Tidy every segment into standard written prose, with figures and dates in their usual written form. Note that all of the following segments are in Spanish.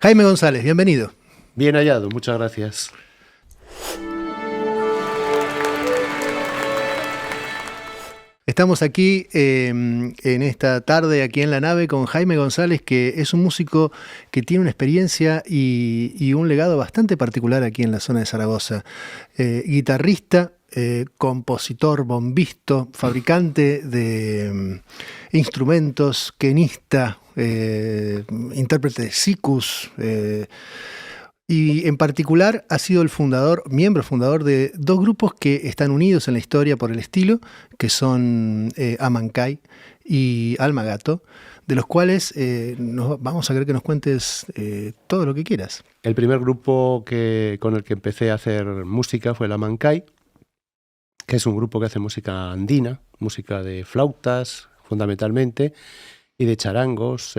Jaime González, bienvenido. Bien hallado, muchas gracias. Estamos aquí en esta tarde, aquí en la nave, con Jaime González, que es un músico que tiene una experiencia y un legado bastante particular aquí en la zona de Zaragoza. Guitarrista, compositor, bombisto, fabricante de instrumentos, quenista, intérprete de sikus. Y en particular ha sido el miembro fundador de dos grupos que están unidos en la historia por el estilo, que son Amancay y Alma Gato, de los cuales vamos a querer que nos cuentes todo lo que quieras. El primer grupo con el que empecé a hacer música fue el Amancay, que es un grupo que hace música andina, música de flautas fundamentalmente, y de charangos,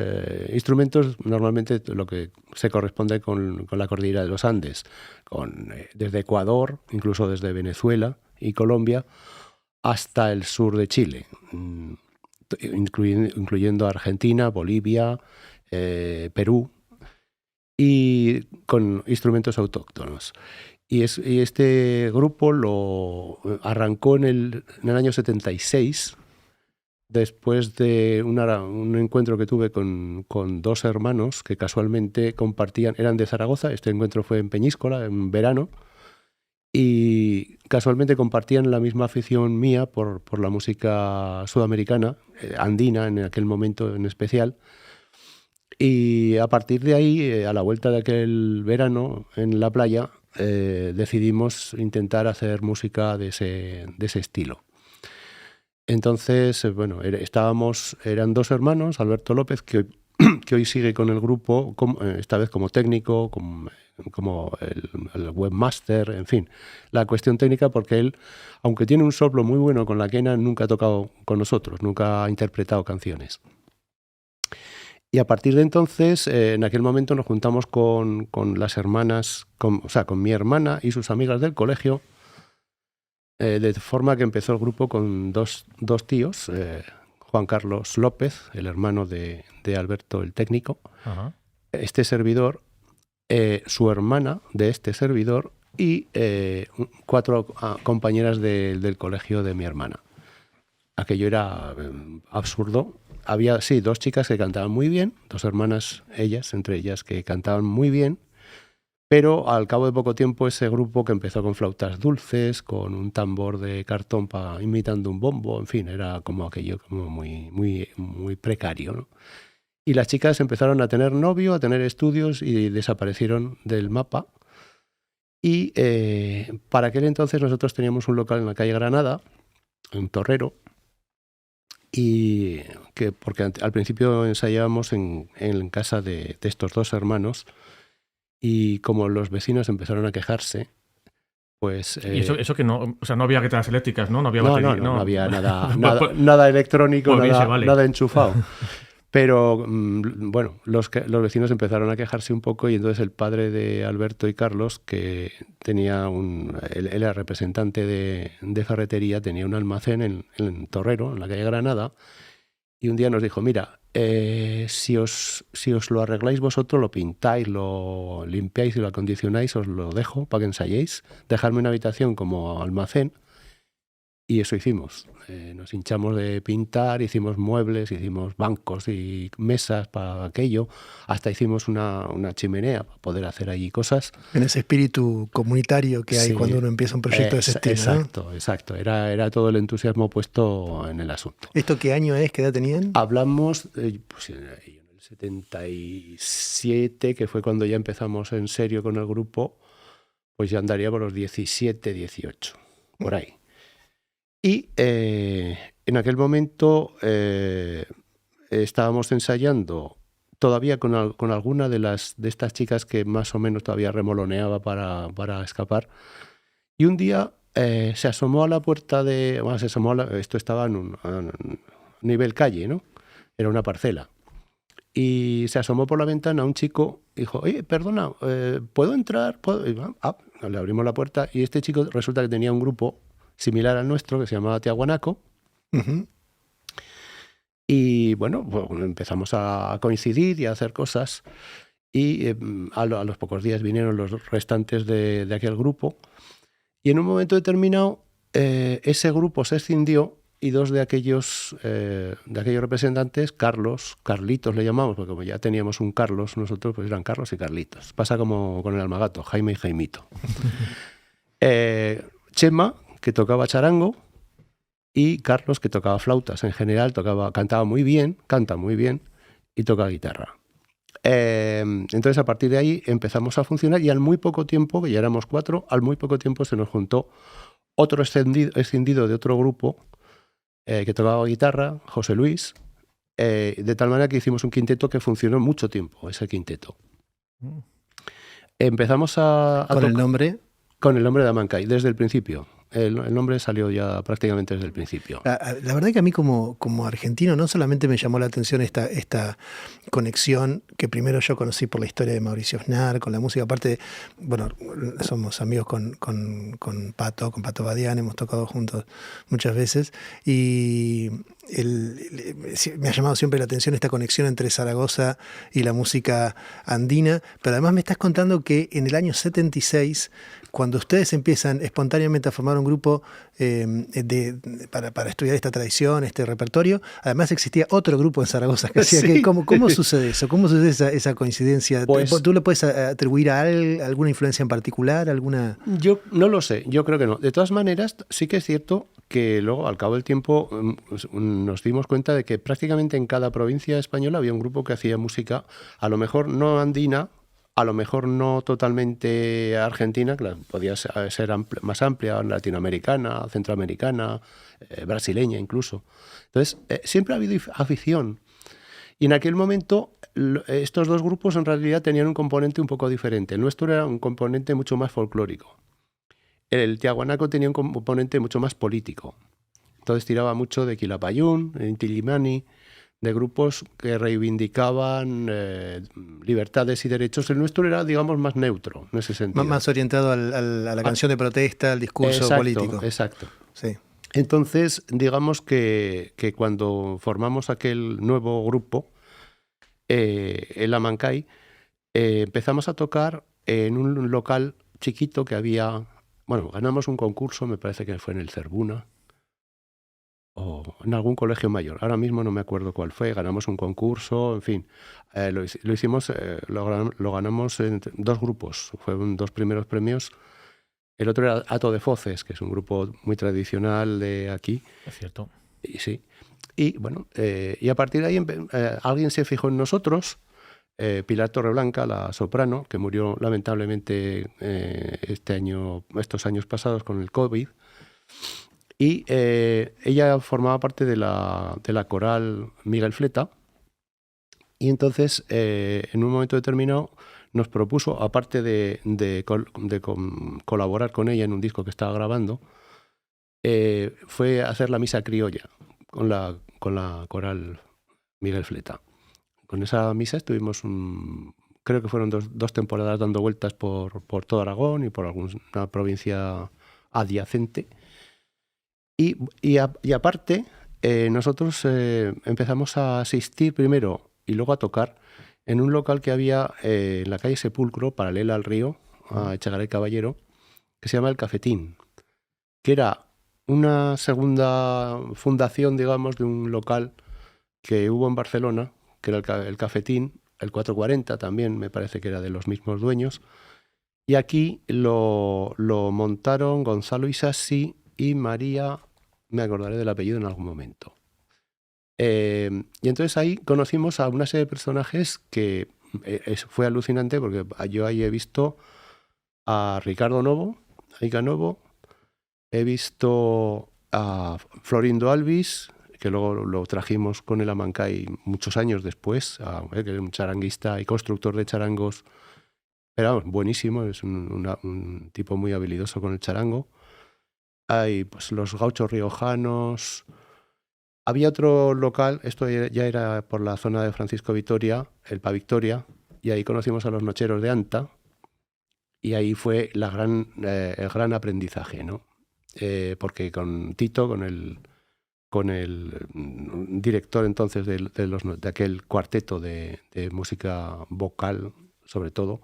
instrumentos normalmente lo que se corresponde con la cordillera de los Andes, desde Ecuador, incluso desde Venezuela y Colombia, hasta el sur de Chile, incluyendo Argentina, Bolivia, Perú, y con instrumentos autóctonos. Y este grupo lo arrancó en el año 76, después de un encuentro que tuve con dos hermanos que casualmente eran de Zaragoza. Este encuentro fue en Peñíscola, en verano, y casualmente compartían la misma afición mía por la música sudamericana, andina en aquel momento en especial. Y a partir de ahí, a la vuelta de aquel verano en la playa, decidimos intentar hacer música de ese estilo. Entonces, bueno, eran dos hermanos, Alberto López, que hoy sigue con el grupo, esta vez como técnico, como el webmaster, en fin, la cuestión técnica, porque él, aunque tiene un soplo muy bueno con la quena, nunca ha tocado con nosotros, nunca ha interpretado canciones. Y a partir de entonces, en aquel momento nos juntamos con las hermanas, con mi hermana y sus amigas del colegio, de forma que empezó el grupo con dos tíos, Juan Carlos López, el hermano de Alberto el técnico, uh-huh. Este servidor, su hermana de este servidor y 4 compañeras del colegio de mi hermana. Aquello era absurdo. Había, sí, 2 chicas que cantaban muy bien, 2 hermanas, entre ellas, que cantaban muy bien. Pero al cabo de poco tiempo ese grupo, que empezó con flautas dulces, con un tambor de cartón imitando un bombo, en fin, era como aquello como muy, muy, muy precario, ¿no? Y las chicas empezaron a tener novio, a tener estudios y desaparecieron del mapa. Y para aquel entonces nosotros teníamos un local en la calle Granada, en Torrero, porque al principio ensayábamos en casa de estos 2 hermanos. Y como los vecinos empezaron a quejarse, pues... ¿Y eso que no? O sea, no había guitarras eléctricas, ¿no? No había batería, no había nada electrónico, nada enchufado. Pero, bueno, los vecinos empezaron a quejarse un poco, y entonces el padre de Alberto y Carlos, que tenía él era representante de ferretería, tenía un almacén en Torrero, en la calle Granada, y un día nos dijo, mira, si os lo arregláis vosotros, lo pintáis, lo limpiáis y lo acondicionáis, os lo dejo para que ensayéis, dejadme una habitación como almacén. Y eso hicimos. Nos hinchamos de pintar, hicimos muebles, hicimos bancos y mesas para aquello, hasta hicimos una chimenea para poder hacer allí cosas. En ese espíritu comunitario que hay, sí, cuando uno empieza un proyecto de ese estilo. Exacto, ¿no? Exacto. Era todo el entusiasmo puesto en el asunto. ¿Esto qué año es? ¿Qué edad tenían? Hablamos pues, en el 77, que fue cuando ya empezamos en serio con el grupo, pues ya andaría por los 17, 18, por ahí. Y en aquel momento estábamos ensayando todavía con alguna de estas chicas que más o menos todavía remoloneaba para escapar. Y un día se asomó a la puerta esto estaba a nivel calle, ¿no? Era una parcela. Y se asomó por la ventana un chico y dijo, oye, perdona, ¿puedo entrar? Le abrimos la puerta y este chico resulta que tenía un grupo similar al nuestro, que se llamaba Tiahuanaco. Uh-huh. Y bueno, pues empezamos a coincidir y a hacer cosas. y a los pocos días vinieron los restantes de aquel grupo, y en un momento determinado ese grupo se escindió y dos de aquellos representantes, Carlitos le llamamos, porque como ya teníamos un Carlos, nosotros pues eran Carlos y Carlitos. Pasa como con el Almagato, Jaime y Jaimito. Chema, que tocaba charango, y Carlos, que tocaba flautas. En general cantaba muy bien, canta muy bien, y toca guitarra. Entonces a partir de ahí empezamos a funcionar, y al muy poco tiempo, que ya éramos 4, al muy poco tiempo se nos juntó otro escindido de otro grupo, que tocaba guitarra, José Luis, de tal manera que hicimos un quinteto que funcionó mucho tiempo, ese quinteto. Empezamos ¿Con el nombre? Con el nombre de Amancay, desde el principio. El nombre salió ya prácticamente desde el principio. La verdad que a mí como argentino no solamente me llamó la atención esta conexión que primero yo conocí por la historia de Mauricio Snar, con la música. Aparte, bueno, somos amigos con Pato Badián, hemos tocado juntos muchas veces, y me ha llamado siempre la atención esta conexión entre Zaragoza y la música andina. Pero además me estás contando que en el año 76, cuando ustedes empiezan espontáneamente a formar un grupo para estudiar esta tradición, este repertorio, además existía otro grupo en Zaragoza que hacía Sí. ¿Cómo sucede eso? ¿Cómo sucede esa coincidencia? Pues, ¿Tú le puedes atribuir a alguna influencia en particular? Yo no lo sé, yo creo que no. De todas maneras, sí que es cierto que luego, al cabo del tiempo, nos dimos cuenta de que prácticamente en cada provincia española había un grupo que hacía música, a lo mejor no andina, a lo mejor no totalmente argentina, que podía ser más amplia, latinoamericana, centroamericana, brasileña incluso. Entonces, siempre ha habido afición. Y en aquel momento, estos dos grupos en realidad tenían un componente un poco diferente. El nuestro era un componente mucho más folclórico. El tiahuanaco tenía un componente mucho más político. Entonces tiraba mucho de Quilapayún, de Inti Illimani, de grupos que reivindicaban libertades y derechos. El nuestro era, digamos, más neutro en ese sentido. Más orientado a la canción de protesta, al discurso político. Exacto. Sí. Entonces, digamos que cuando formamos aquel nuevo grupo, el Amancay, empezamos a tocar en un local chiquito que había. Bueno, ganamos un concurso, me parece que fue en el Cerbuna, o en algún colegio mayor. Ahora mismo no me acuerdo cuál fue. Ganamos un concurso, en fin. Lo hicimos, lo ganamos en 2 grupos. Fueron 2 primeros premios. El otro era Hato de Foces, que es un grupo muy tradicional de aquí. Es cierto. Y sí. Y bueno, y a partir de ahí alguien se fijó en nosotros. Pilar Torreblanca, la soprano, que murió lamentablemente estos años pasados con el COVID. Y ella formaba parte de la coral Miguel Fleta, y entonces en un momento determinado nos propuso, aparte de colaborar con ella en un disco que estaba grabando, fue hacer la misa criolla con la coral Miguel Fleta. Con esa misa estuvimos, creo que fueron dos temporadas dando vueltas por todo Aragón y por alguna provincia adyacente. Y aparte, nosotros empezamos a asistir primero y luego a tocar en un local que había en la calle Sepulcro, paralela al río, a Echegaray Caballero, que se llama El Cafetín, que era una segunda fundación, digamos, de un local que hubo en Barcelona, que era el Cafetín, el 440 también, me parece que era de los mismos dueños. Y aquí lo montaron Gonzalo Isasi y María, me acordaré del apellido en algún momento. Y entonces ahí conocimos a una serie de personajes que fue alucinante, porque yo ahí he visto a Ricardo Novo, a Ica Novo, he visto a Florindo Alvis, que luego lo trajimos con el Amancay muchos años después, que es un charanguista y constructor de charangos, era buenísimo, es un tipo muy habilidoso con el charango. Hay pues los gauchos riojanos. Había otro local, esto ya era por la zona de Francisco Vitoria, el Pa Victoria, y ahí conocimos a los nocheros de Anta, y ahí fue el gran aprendizaje, ¿no? Porque con Tito, con el director entonces de aquel cuarteto de música vocal sobre todo,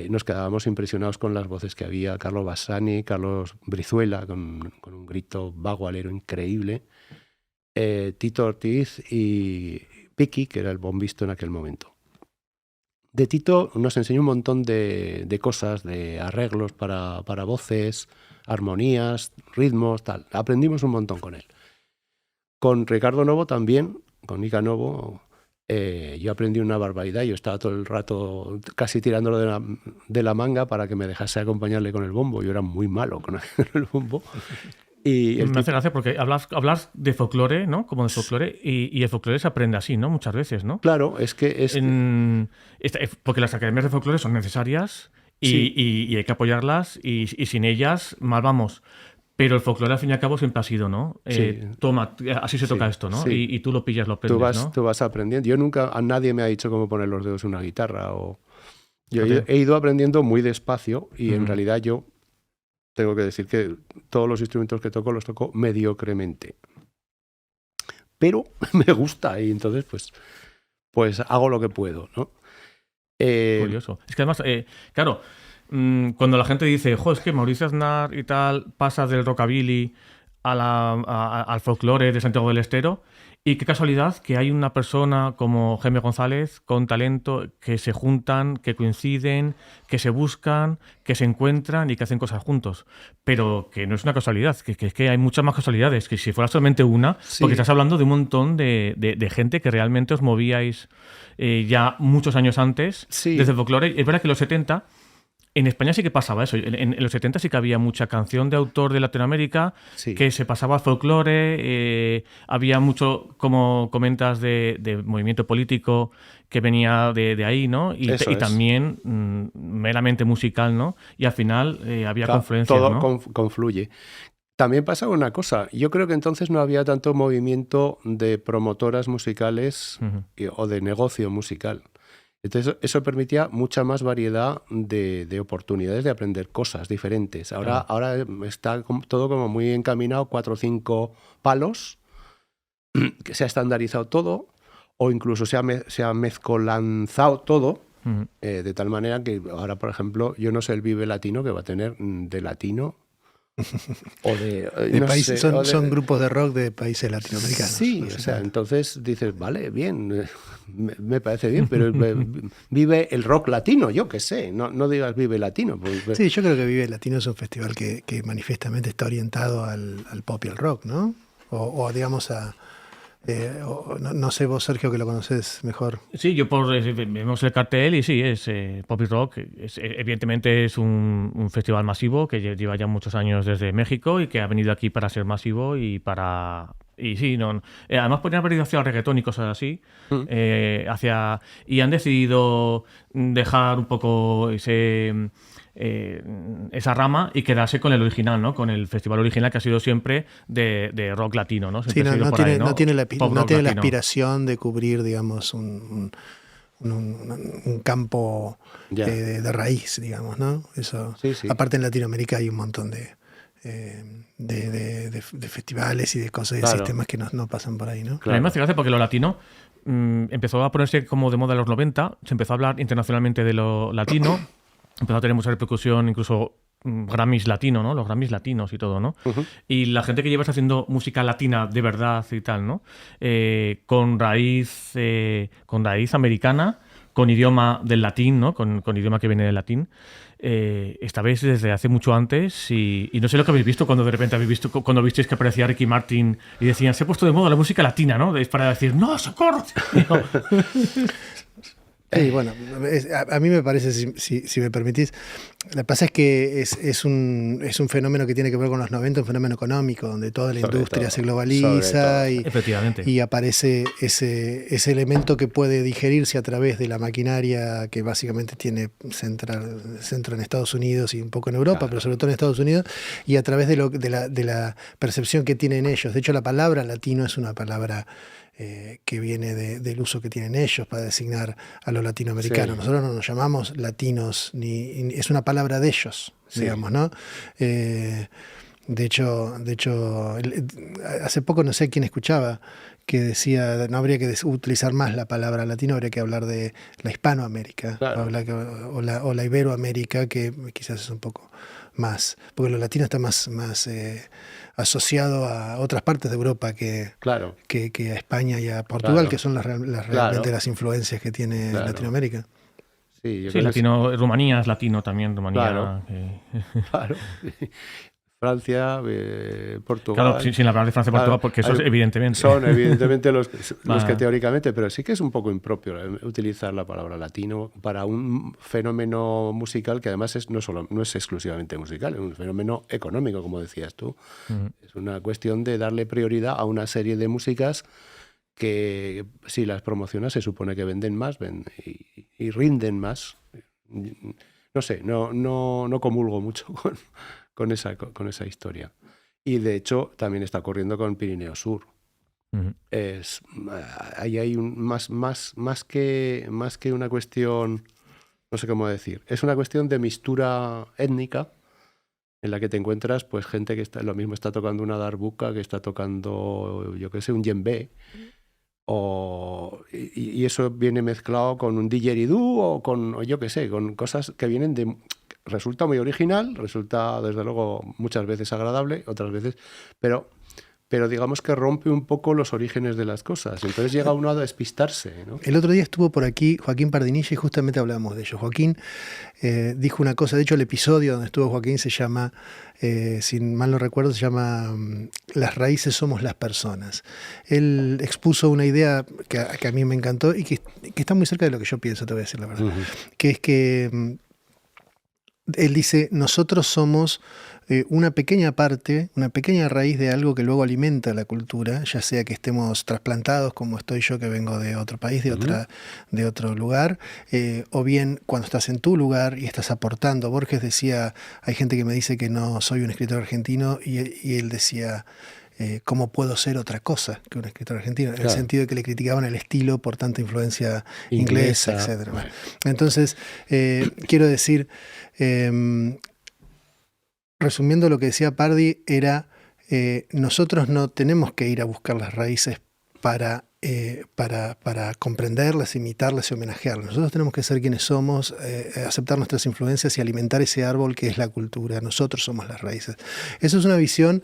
nos quedábamos impresionados con las voces que había. Carlos Bassani, Carlos Brizuela, con un grito bagualero increíble, Tito Ortiz y Piki, que era el bombisto en aquel momento. De Tito nos enseñó un montón de cosas, de arreglos para voces, armonías, ritmos, tal. Aprendimos un montón con él. Con Ricardo Novo también, con Nica Novo, yo aprendí una barbaridad. Yo estaba todo el rato casi tirándolo de la manga para que me dejase acompañarle con el bombo. Yo era muy malo con el bombo. Y me hace gracia porque hablas de folclore, ¿no? Como de folclore, y el folclore se aprende así, ¿no? Muchas veces, ¿no? Claro, es que porque las academias de folclore son necesarias y hay que apoyarlas y sin ellas mal vamos. Pero el folclore, al fin y al cabo, siempre ha sido, ¿no? Toma, así se toca esto, ¿no? Sí. Y tú lo pillas, lo aprendes, ¿no? Tú vas aprendiendo. Yo nunca, a nadie me ha dicho cómo poner los dedos en una guitarra. Yo he ido aprendiendo muy despacio y en realidad yo tengo que decir que todos los instrumentos que toco los toco mediocremente. Pero me gusta y entonces pues hago lo que puedo, ¿no? Curioso. Es que además, claro, cuando la gente dice, es que Mauricio Aznar y tal pasa del rockabilly al folclore de Santiago del Estero, y qué casualidad que hay una persona como Jaime González con talento que se juntan, que coinciden, que se buscan, que se encuentran y que hacen cosas juntos. Pero que no es una casualidad, que hay muchas más casualidades, que si fuera solamente una, porque estás hablando de un montón de gente que realmente os movíais ya muchos años antes desde el folclore. Es verdad que en los 70... En España sí que pasaba eso. En los 70 sí que había mucha canción de autor de Latinoamérica que se pasaba al folclore. Había mucho, como comentas, de movimiento político que venía de ahí, ¿no? Y también meramente musical, ¿no? Y al final había confluencias, todo, ¿no? Confluye. También pasaba una cosa. Yo creo que entonces no había tanto movimiento de promotoras musicales o de negocio musical. Entonces eso permitía mucha más variedad de oportunidades de aprender cosas diferentes. Ahora está todo como muy encaminado, 4 o 5 palos, que se ha estandarizado todo, o incluso se ha mezcolanzado todo, de tal manera que ahora, por ejemplo, yo no sé el Vive Latino que va a tener de latino. O de países, son grupos de rock de países latinoamericanos. Sí, o sea, entonces dices, vale, bien, me parece bien, pero vive el rock latino, yo qué sé, no digas Vive Latino. Sí, yo creo que Vive Latino es un festival que manifiestamente está orientado al pop y al rock, ¿no? O digamos no sé vos, Sergio, que lo conocés mejor. Sí, vemos el cartel y sí, es pop y rock. Evidentemente es un festival masivo que lleva ya muchos años desde México y que ha venido aquí para ser masivo y sí, además podrían haber ido hacia el reggaetón y cosas así, y han decidido dejar un poco esa rama y quedarse con el original, ¿no? Con el festival original que ha sido siempre de rock latino, ¿no? Sí, no tiene la aspiración de cubrir, digamos, un campo de raíz, digamos, ¿no? Eso. Sí. Aparte en Latinoamérica hay un montón de festivales y de cosas, de sistemas que no pasan por ahí, ¿no? Claro. A mí me hace gracia porque lo latino empezó a ponerse como de moda en los 90, se empezó a hablar internacionalmente de lo latino. Empezó a tener mucha repercusión, incluso Grammys latino, ¿no? Los Grammys latinos y todo, ¿no? Y la gente que lleva haciendo música latina de verdad y tal, ¿no? Con raíz americana, con idioma del latín, ¿no? Con idioma que viene del latín. Esta vez desde hace mucho antes y no sé lo que habéis visto cuando de repente cuando visteis que aparecía Ricky Martin y decían, se ha puesto de moda la música latina, ¿no? Es para decir, ¡no, socorro! Sí, bueno, a mí me parece, si me permitís, lo que pasa es que es un fenómeno que tiene que ver con los 90, un fenómeno económico, donde toda la industria se globaliza y aparece ese elemento que puede digerirse a través de la maquinaria que básicamente tiene centro en Estados Unidos y un poco en Europa, pero sobre todo en Estados Unidos, y a través de la percepción que tienen ellos. De hecho, la palabra latino es una palabra que viene del uso que tienen ellos para designar a los latinoamericanos. Nosotros no nos llamamos latinos, es una palabra de ellos, digamos, ¿no? De hecho, hace poco no sé quién escuchaba que decía no habría que utilizar más la palabra latino, habría que hablar de la Hispanoamérica, Claro. o la Iberoamérica, que quizás es un poco más, porque lo latino está más asociado a otras partes de Europa Claro, que a España y a Portugal, claro, que son realmente claro, las influencias que tiene claro. Latinoamérica. Sí, yo Sí, creo latino, Rumanía es latino también, claro, Rumanía. claro. Francia, Claro, Portugal. sin hablar de Francia y Claro, Portugal, porque eso es evidentemente. son evidentemente los que Va. teóricamente, pero sí que es un poco impropio utilizar la palabra latino para un fenómeno musical que además no es exclusivamente musical, es un fenómeno económico, como decías tú. Es una cuestión de darle prioridad a una serie de músicas que si las promocionas se supone que venden más y rinden más. No sé, no comulgo mucho con esa historia. Y de hecho también está ocurriendo con Pirineo Sur. Ahí hay más que una cuestión, no sé cómo decir, es una cuestión de mistura étnica en la que te encuentras pues gente que lo mismo está tocando una darbuka, que está tocando, yo qué sé, un djembe, y eso viene mezclado con un didgeridoo o yo qué sé, con cosas que vienen de... Resulta muy original, resulta desde luego muchas veces agradable, otras veces, pero digamos que rompe un poco los orígenes de las cosas. Entonces llega uno a despistarse, ¿no? El otro día estuvo por aquí Joaquín Pardinilla y justamente hablamos de ello. Joaquín dijo una cosa, de hecho el episodio donde estuvo Joaquín se llama, si mal no recuerdo, se llama Las raíces somos las personas. Él expuso una idea que a mí me encantó y que está muy cerca de lo que yo pienso, te voy a decir la verdad, que es que él dice, nosotros somos una pequeña parte, una pequeña raíz de algo que luego alimenta la cultura, ya sea que estemos trasplantados, como estoy yo que vengo de otro país, de otro lugar, o bien cuando estás en tu lugar y estás aportando. Borges decía, hay gente que me dice que no soy un escritor argentino, y él decía... ¿cómo puedo ser otra cosa que un escritor argentino? En el sentido de que le criticaban el estilo por tanta influencia inglesa, etc. Bueno. Entonces, quiero decir, resumiendo lo que decía Pardi, era nosotros no tenemos que ir a buscar las raíces para comprenderlas, imitarlas y homenajearlas. Nosotros tenemos que ser quienes somos, aceptar nuestras influencias y alimentar ese árbol que es la cultura. Nosotros somos las raíces. Eso es una visión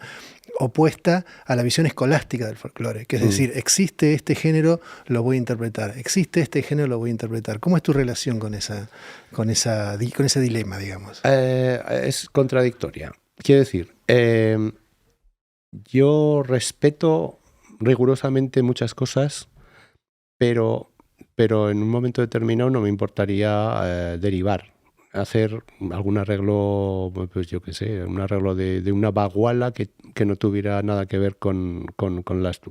opuesta a la visión escolástica del folclore, que es decir, existe este género, lo voy a interpretar, existe este género, lo voy a interpretar. ¿Cómo es tu relación con ese dilema, digamos? Es contradictoria. Quiero decir, yo respeto rigurosamente muchas cosas, pero en un momento determinado no me importaría derivar, hacer algún arreglo, pues yo qué sé, un arreglo de una baguala que no tuviera nada que ver con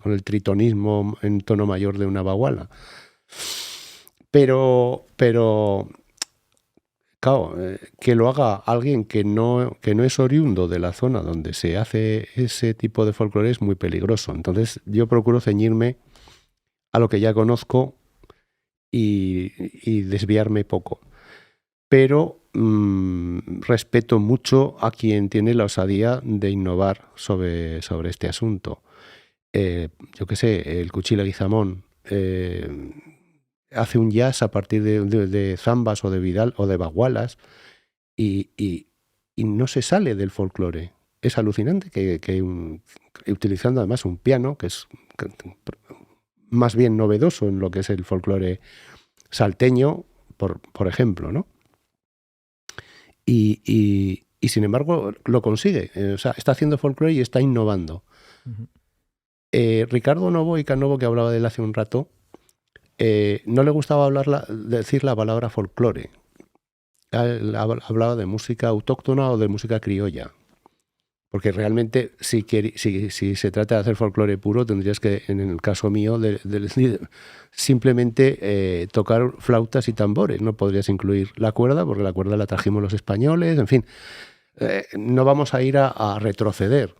el tritonismo en tono mayor de una baguala. Pero claro, que lo haga alguien que no es oriundo de la zona donde se hace ese tipo de folclore es muy peligroso. Entonces yo procuro ceñirme a lo que ya conozco y desviarme poco. Pero respeto mucho a quien tiene la osadía de innovar sobre este asunto. Yo qué sé, el Cuchilla Guizamón hace un jazz a partir de zambas o de Vidal o de bagualas y no se sale del folclore. Es alucinante que utilizando además un piano, que es más bien novedoso en lo que es el folclore salteño, por ejemplo, ¿no? Y sin embargo lo consigue. O sea, está haciendo folclore y está innovando. Ricardo Novoa Novo, que hablaba de él hace un rato, no le gustaba decir la palabra folclore. Hablaba de música autóctona o de música criolla. Porque realmente, si se trata de hacer folclore puro, tendrías que, en el caso mío, simplemente tocar flautas y tambores. No podrías incluir la cuerda, porque la cuerda la trajimos los españoles. En fin, no vamos a ir a retroceder.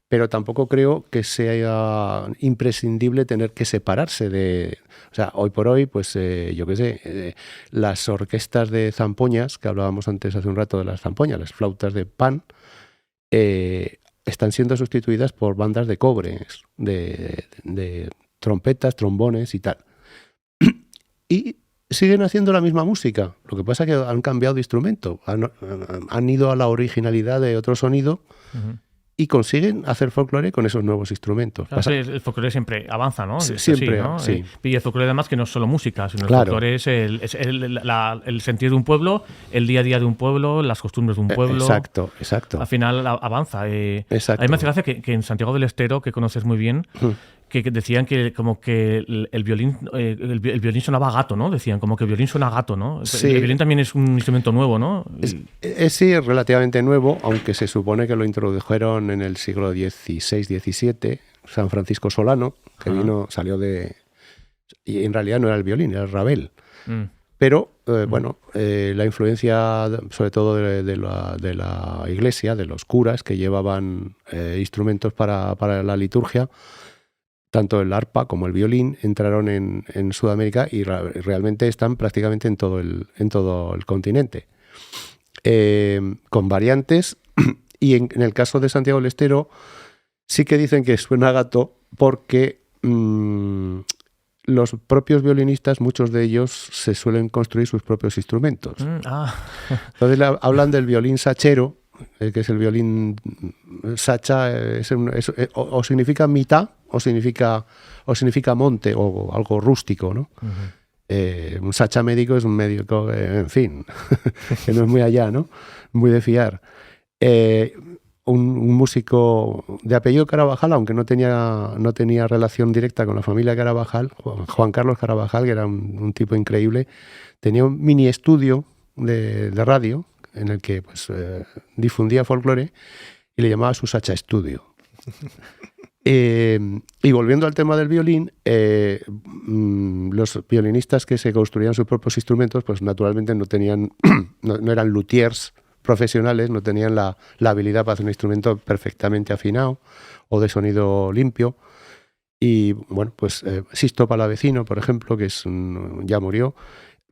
Pero tampoco creo que sea imprescindible tener que separarse de... O sea, hoy por hoy, pues yo qué sé, las orquestas de zampoñas, que hablábamos antes hace un rato de las zampoñas, las flautas de pan, están siendo sustituidas por bandas de cobre, de trompetas, trombones y tal. Y siguen haciendo la misma música. Lo que pasa es que han cambiado de instrumento. Han ido a la originalidad de otro sonido y consiguen hacer folclore con esos nuevos instrumentos. Claro, el folclore siempre avanza, ¿no? Siempre, ¿no? sí. Y el folclore además que no es solo música, sino Claro. el folclore es el sentir de un pueblo, el día a día de un pueblo, las costumbres de un pueblo. Exacto. Al final avanza. Exacto. A mí me hace gracia que en Santiago del Estero, que conoces muy bien, que decían que como que el violín sonaba a gato, ¿no? Decían como que el violín suena a gato, ¿no? Sí. El violín también es un instrumento nuevo, ¿no? Sí, relativamente nuevo, aunque se supone que lo introdujeron en el siglo XVI-XVII, San Francisco Solano, que salió de... Y en realidad no era el violín, era el rabel. Pero, la influencia, sobre todo de la iglesia, de los curas que llevaban instrumentos para la liturgia, tanto el arpa como el violín entraron en Sudamérica y realmente están prácticamente en todo el continente. Con variantes, y en el caso de Santiago del Estero sí que dicen que suena a gato porque los propios violinistas, muchos de ellos se suelen construir sus propios instrumentos. Entonces hablan del violín sachero, que es el violín sacha, o significa mitad o significa monte o algo rústico, ¿no? Un sacha médico es un médico, en fin, que no es muy allá, ¿no? Muy de fiar. Un músico de apellido Carabajal, aunque no tenía relación directa con la familia Carabajal, Juan Carlos Carabajal, que era un tipo increíble, tenía un mini estudio de radio en el que pues, difundía folclore y le llamaba su Sacha Estudio. Y volviendo al tema del violín, los violinistas que se construían sus propios instrumentos, pues naturalmente no eran luthiers profesionales, no tenían la habilidad para hacer un instrumento perfectamente afinado o de sonido limpio. Y bueno, pues Sisto Palavecino, por ejemplo, que ya murió,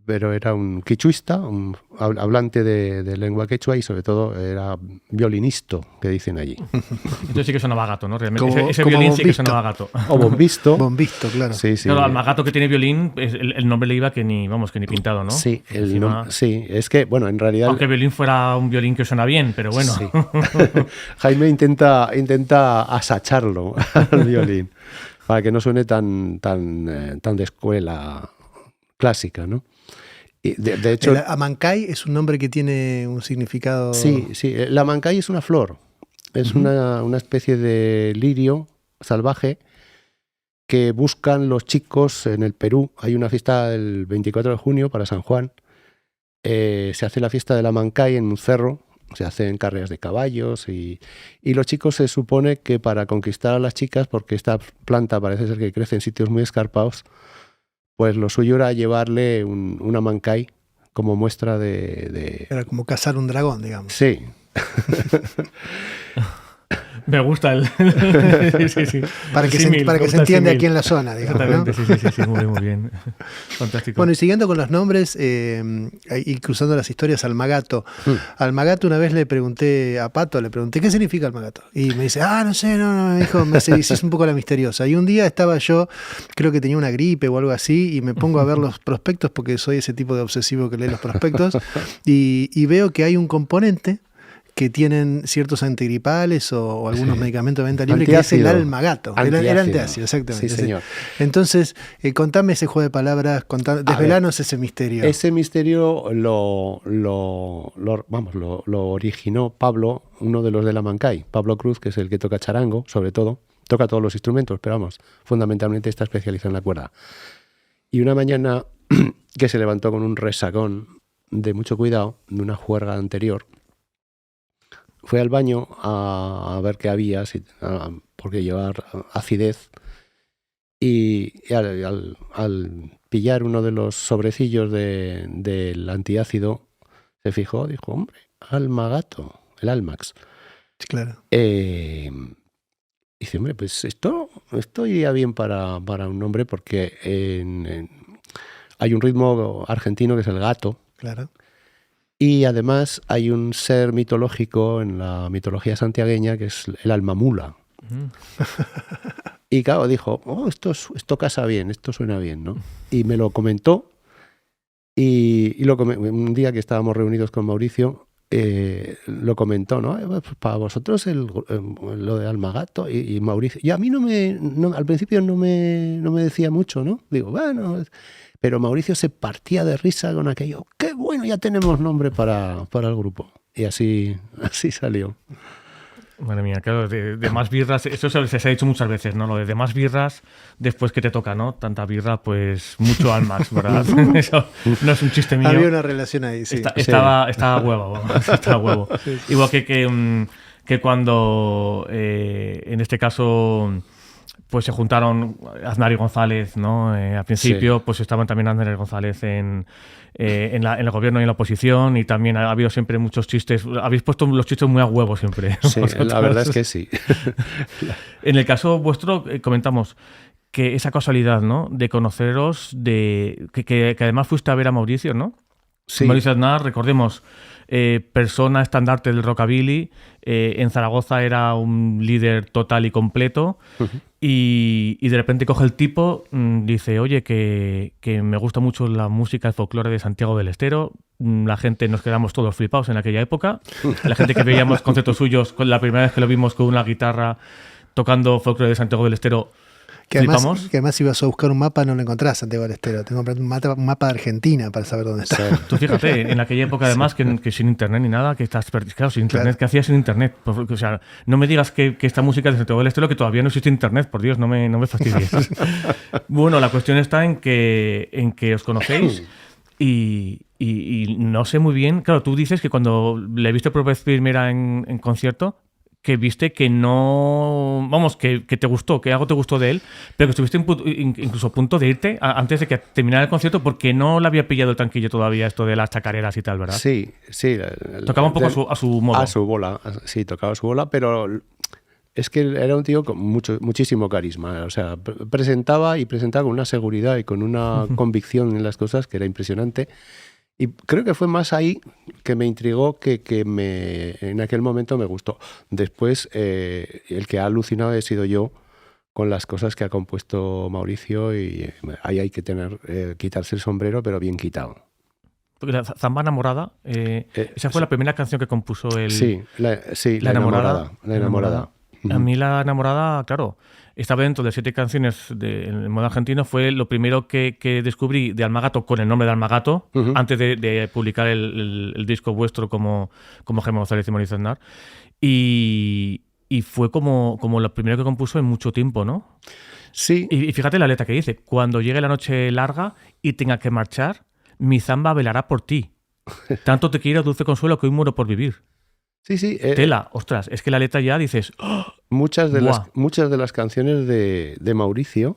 pero era un quichuista, un hablante de lengua quechua y sobre todo era violinista, que dicen allí. Entonces sí que sonaba gato, ¿no? Realmente ese violín sí que sonaba gato. O bombisto. Bombisto, claro. Sí. Claro, al magato que tiene violín, el nombre le iba que ni pintado, ¿no? Sí, sí, es que, bueno, en realidad... Aunque el violín fuera un violín que suena bien, pero bueno. Sí. Jaime intenta asacharlo al violín para que no suene tan de escuela clásica, ¿no? De hecho, el amancay es un nombre que tiene un significado... Sí, el amancay es una flor, es una especie de lirio salvaje que buscan los chicos en el Perú. Hay una fiesta el 24 de junio para San Juan, se hace la fiesta del amancay en un cerro, se hacen carreras de caballos y los chicos se supone que para conquistar a las chicas, porque esta planta parece ser que crece en sitios muy escarpados, pues lo suyo era llevarle un amancay como muestra de... Era como cazar un dragón, digamos. Sí. Me gusta el... sí. Para que se entienda aquí en la zona, digamos, ¿no? Sí, muy bien. Fantástico. Bueno, y siguiendo con los nombres y cruzando las historias, Almagato. Almagato, una vez le pregunté a Pato, ¿qué significa Almagato? Y me dice, no sé, me dijo, es un poco la misteriosa. Y un día estaba yo, creo que tenía una gripe o algo así, y me pongo a ver los prospectos, porque soy ese tipo de obsesivo que lee los prospectos, y veo que hay un componente que tienen ciertos antigripales o algunos medicamentos de venta libre, que es el Almagato. El antiácido, exactamente. Sí, señor. Entonces, contame ese juego de palabras, desvelanos ese misterio. Ese misterio lo originó Pablo, uno de los de la Amancay, Pablo Cruz, que es el que toca charango, sobre todo. Toca todos los instrumentos, pero vamos, fundamentalmente está especializado en la cuerda. Y una mañana que se levantó con un resacón de mucho cuidado, de una juerga anterior, fue al baño a ver qué había, porque llevaba acidez, y al pillar uno de los sobrecillos del antiácido, se fijó, dijo, hombre, Almagato, el Almax. Claro. Dice, hombre, pues esto iría bien para un nombre, porque hay un ritmo argentino que es el gato. Claro. Y además hay un ser mitológico en la mitología santiagueña que es el alma mula. Y claro, dijo, esto casa bien, esto suena bien, ¿no? Y me lo comentó y un día que estábamos reunidos con Mauricio, lo comentó, ¿no? Pues para vosotros lo de Almagato y Mauricio. Y a mí al principio no me decía mucho, ¿no? Digo, bueno, pero Mauricio se partía de risa con aquello. ¡Qué bueno! Ya tenemos nombre para el grupo. Y así salió. Madre mía, claro, de más birras, eso se ha dicho muchas veces, ¿no? Lo de más birras, después que te toca, ¿no? Tanta birra, pues mucho Almax, ¿verdad? Eso no es un chiste mío. Había una relación ahí, sí. Estaba huevo, estaba huevo. Sí. Igual que cuando, en este caso, pues se juntaron Aznar y González, ¿no? Al principio, pues estaban también Aznar y González en el gobierno y en la oposición, y también ha habido siempre muchos chistes. Habéis puesto los chistes muy a huevo siempre. Sí, la verdad es que sí. En el caso vuestro, comentamos que esa casualidad, ¿no? De conoceros, que además fuiste a ver a Mauricio, ¿no? Sí. Mauricio Aznar, recordemos, persona estandarte del rockabilly, en Zaragoza era un líder total y completo. Uh-huh. Y de repente coge el tipo, dice, oye, que me gusta mucho la música, el folclore de Santiago del Estero. La gente, nos quedamos todos flipados en aquella época. La gente que veíamos conciertos suyos, la primera vez que lo vimos con una guitarra tocando folclore de Santiago del Estero, que además ibas a buscar un mapa, no lo encontrás, Santiago del Estero. Tengo que comprar un mapa de Argentina para saber dónde está. Sí. Tú fíjate, en aquella época además, que sin internet ni nada, que estás claro, sin internet, claro. ¿Qué hacías sin internet? O sea, no me digas que esta música de Santiago del Estero, que todavía no existe internet, por Dios, no me fastidies. Bueno, la cuestión está en que os conocéis y no sé muy bien, claro, tú dices que cuando le viste por vez primera en concierto, que viste que no... Vamos, que te gustó, que algo te gustó de él, pero que estuviste incluso a punto de irte antes de que terminara el concierto porque no le había pillado el tranquillo todavía esto de las chacareras y tal, ¿verdad? Sí. Tocaba un poco a su modo. A su bola, sí, tocaba a su bola, pero es que era un tío con muchísimo carisma. O sea, presentaba con una seguridad y con una convicción en las cosas que era impresionante. Y creo que fue más ahí que me intrigó que en aquel momento me gustó. Después, el que ha alucinado he sido yo con las cosas que ha compuesto Mauricio y ahí hay que quitarse el sombrero, pero bien quitado. Porque la Zamba Enamorada, esa fue la primera canción que compuso él. Sí, la enamorada. A mí La Enamorada, claro, estaba dentro de 7 canciones en el modo argentino. Fue lo primero que descubrí de Almagato con el nombre de Almagato, antes de publicar el disco vuestro como Jaime González y Mauricio Aznar. Y fue como lo primero que compuso en mucho tiempo, ¿no? Sí. Y fíjate la letra que dice: cuando llegue la noche larga y tenga que marchar, mi zamba velará por ti. Tanto te quiero, dulce consuelo, que hoy muero por vivir. Sí. Tela, ostras, es que la letra ya dices... ¡Oh! Muchas de las canciones de Mauricio